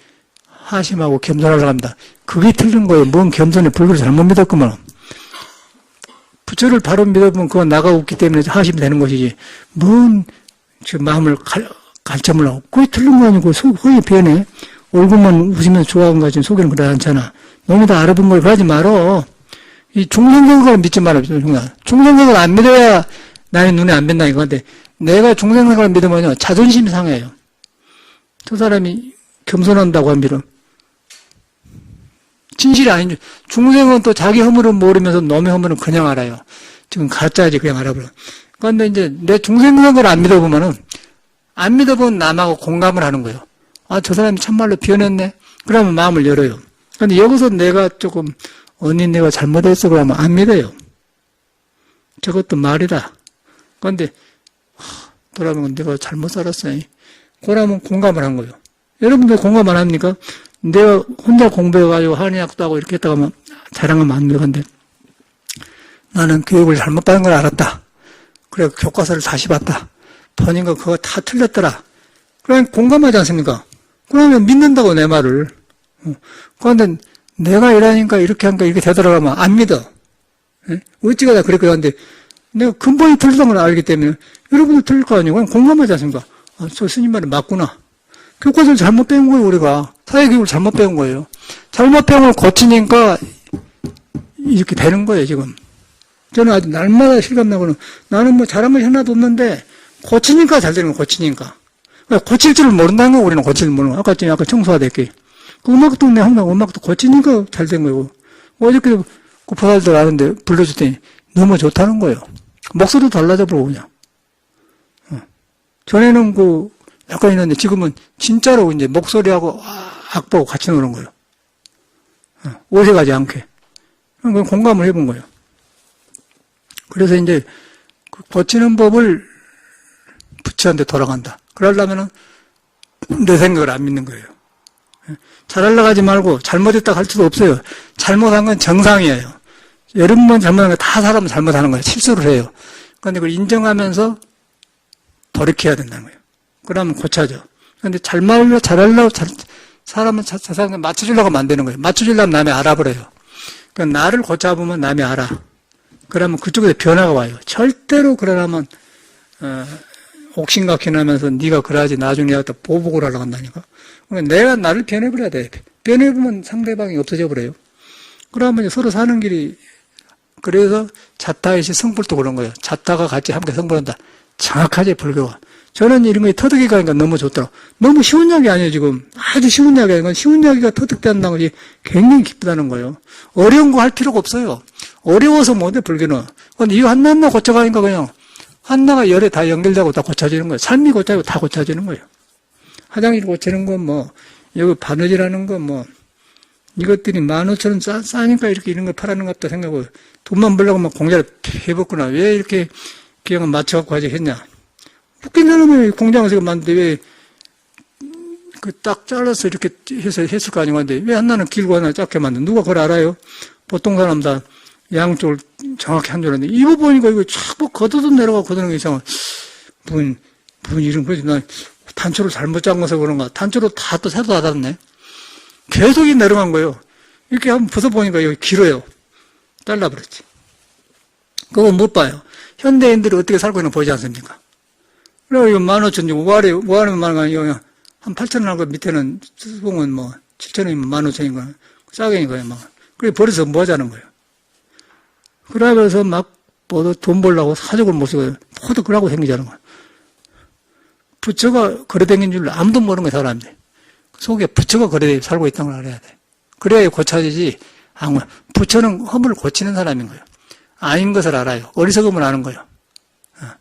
하심하고 겸손하려고 합니다. 그게 틀린 거예요. 뭔 겸손에 불교를 잘못 믿었구만. 부처를 바로 믿어보면 그건 나가 없기 때문에 하심이 되는 것이지. 뭔, 마음을 갈점을 하고. 그게 틀린 거 아니고, 속이 변해. 얼굴만 웃으면서 좋아하는 거 같지만 속에는 그러지 않잖아. 너무 다 알아본 걸 그러지 말어. 이 중생생각을 믿지 말아요. 중생생각을 안 믿어야 나의 눈에 안 빈다 이건데, 내가 중생생각을 믿으면요, 자존심이 상해요. 저 사람이 겸손한다고 하면, 진실이 아닌, 중생은 또 자기 허물은 모르면서 남의 허물은 그냥 알아요. 지금 가짜지 그냥 알아버려. 그런데 이제 내 중생생각을 안 믿어보면은, 안 믿어본 남하고 공감을 하는 거예요. 아, 저 사람이 참말로 변했네? 그러면 마음을 열어요. 근데 여기서 내가 조금, 언니 내가 잘못했어 그러면 안 믿어요. 저것도 말이다. 그런데 돌아보면 내가 잘못 살았어요. 그러면 공감을 한 거예요. 여러분들 공감 안 합니까? 내가 혼자 공부해가지고 한의학도 하고 이렇게 했다가 하면 자랑하면 안 되는데 나는 교육을 잘못 받은 걸 알았다. 그래 교과서를 다시 봤다. 보니까 그거 다 틀렸더라. 그러면 공감하지 않습니까? 그러면 믿는다고 내 말을. 그런데 내가 이러니까 이렇게 하니까 이렇게 되더라고 하면 안 믿어. 어찌가 다 그랬거든. 근데 내가 근본이 틀린 걸 알기 때문에 여러분도 틀릴 거 아니에요. 그냥 공감하지 않습니까? 아, 저 스님 말이 맞구나. 교과서를 잘못 배운 거예요, 우리가. 사회교육을 잘못 배운 거예요. 잘못 배운 걸 고치니까 이렇게 되는 거예요, 지금. 저는 아주 날마다 실감나고는 나는 뭐 잘한 것이 하나도 없는데 고치니까 잘 되는 거예요, 고치니까. 그러니까 고칠 줄을 모른다는 거예요, 우리는 고칠 줄 모르는 거예요. 아까 청소하다 했기. 그 음악도 내 항상 음악도 고치니까 잘 된 거고. 어저께도 그 보살들 아는데 불러줬더니 너무 좋다는 거예요. 목소리도 달라져 버리고 그냥. 전에는 그 약간 있는데 지금은 진짜로 이제 목소리하고 악보하고 같이 노는 거예요. 오해가지 않게. 그냥 공감을 해본 거예요. 그래서 이제 그 고치는 법을 부처한테 돌아간다. 그러려면은 내 생각을 안 믿는 거예요. 잘하려고 하지 말고 잘못했다고 할 수도 없어요. 잘못한 건 정상이에요. 여러 번 잘못한 거 다 사람은 잘못하는 거예요. 실수를 해요. 그런데 그걸 인정하면서 돌이켜야 된다는 거예요. 그러면 고쳐져. 그런데 잘하려고 사람은 사람을 맞춰주려고 하면 안 되는 거예요. 맞춰주려면 남이 알아버려요. 그러니까 나를 고쳐보면 남이 알아. 그러면 그쪽에서 변화가 와요. 절대로 그러려면 옥신각신하면서 네가 그러지 나중에 내가 또 보복을 하려고 한다니까. 그러니까 내가 나를 변해버려야 돼. 변해보면 상대방이 없어져 버려요. 그러면 서로 사는 길이 그래서 자타의시 성불도 그런 거예요. 자타가 같이 함께 성불한다. 정확하지 불교가. 저는 이런 거에 터득이 가니까 너무 좋더라고. 너무 쉬운 이야기 아니에요 지금. 아주 쉬운 이야기 아니고 쉬운 이야기가 터득된다는 것이 굉장히 기쁘다는 거예요. 어려운 거 할 필요가 없어요. 어려워서 못해 불교는. 근데 이거 하나하나 고쳐가니까 그냥 하나가 열에 다 연결되고 다 고쳐지는 거예요. 삶이 고쳐지고 다 고쳐지는 거예요. 화장실 고치는 건 뭐 여기 바느질하는 건 뭐 이것들이 15,000원 싸니까 이렇게 이런 걸 팔아는 것 같다 생각하고 돈만 벌려고 막 공장을 해봤구나. 왜 이렇게 기왕을 맞춰갖고 하지 했냐. 웃긴 사람이 공장을 지금 만드는데 왜 그 딱 잘라서 이렇게 해서 했을 거 아니고 한데 왜 하나는 길고 하나 짧게 만든 누가 그걸 알아요? 보통 사람 다 양쪽을 정확히 한 줄 알았는데 이거 보니까 이거 자꾸 걷어도 내려가고 걷는 게 이상한 무슨 이런 거지. 나 단초를 잘못 잠궈서 그런가. 단초로 다 또 새도 닫았네. 계속 내려간 거예요. 이렇게 한번 벗어보니까 여기 길어요. 잘라버렸지. 그거 못 봐요. 현대인들이 어떻게 살고 있는 거 보이지 않습니까? 그래서 이거 15,000원, 5하면 만원 아니고 한 8,000원 하고 밑에는 수봉은 뭐 7,000원이면 15,000원인 거야. 싸게인 거예요, 막. 그래 버려서 뭐 하자는 거예요. 그러면서 막 돈 벌려고 사족을 못 쓰고 모두 그러고 생기자는 거예요. 부처가 거래댕긴 줄 아무도 모르는 거예요, 사람들이. 속에 부처가 거래되게 살고 있다는 걸 알아야 돼. 그래야 고쳐지지. 부처는 허물을 고치는 사람인 거예요. 아닌 것을 알아요. 어리석음을 아는 거예요.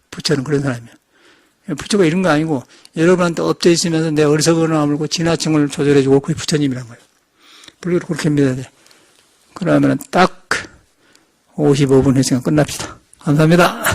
부처는 그런 사람이에요. 부처가 이런 거 아니고 여러분한테 엎져 있으면서 내 어리석어나 물고 지나침을 조절해주고 그게 부처님이란 거예요. 불교를 그렇게 믿어야 돼. 그러면 딱 55분 했으니까 끝납시다. 감사합니다.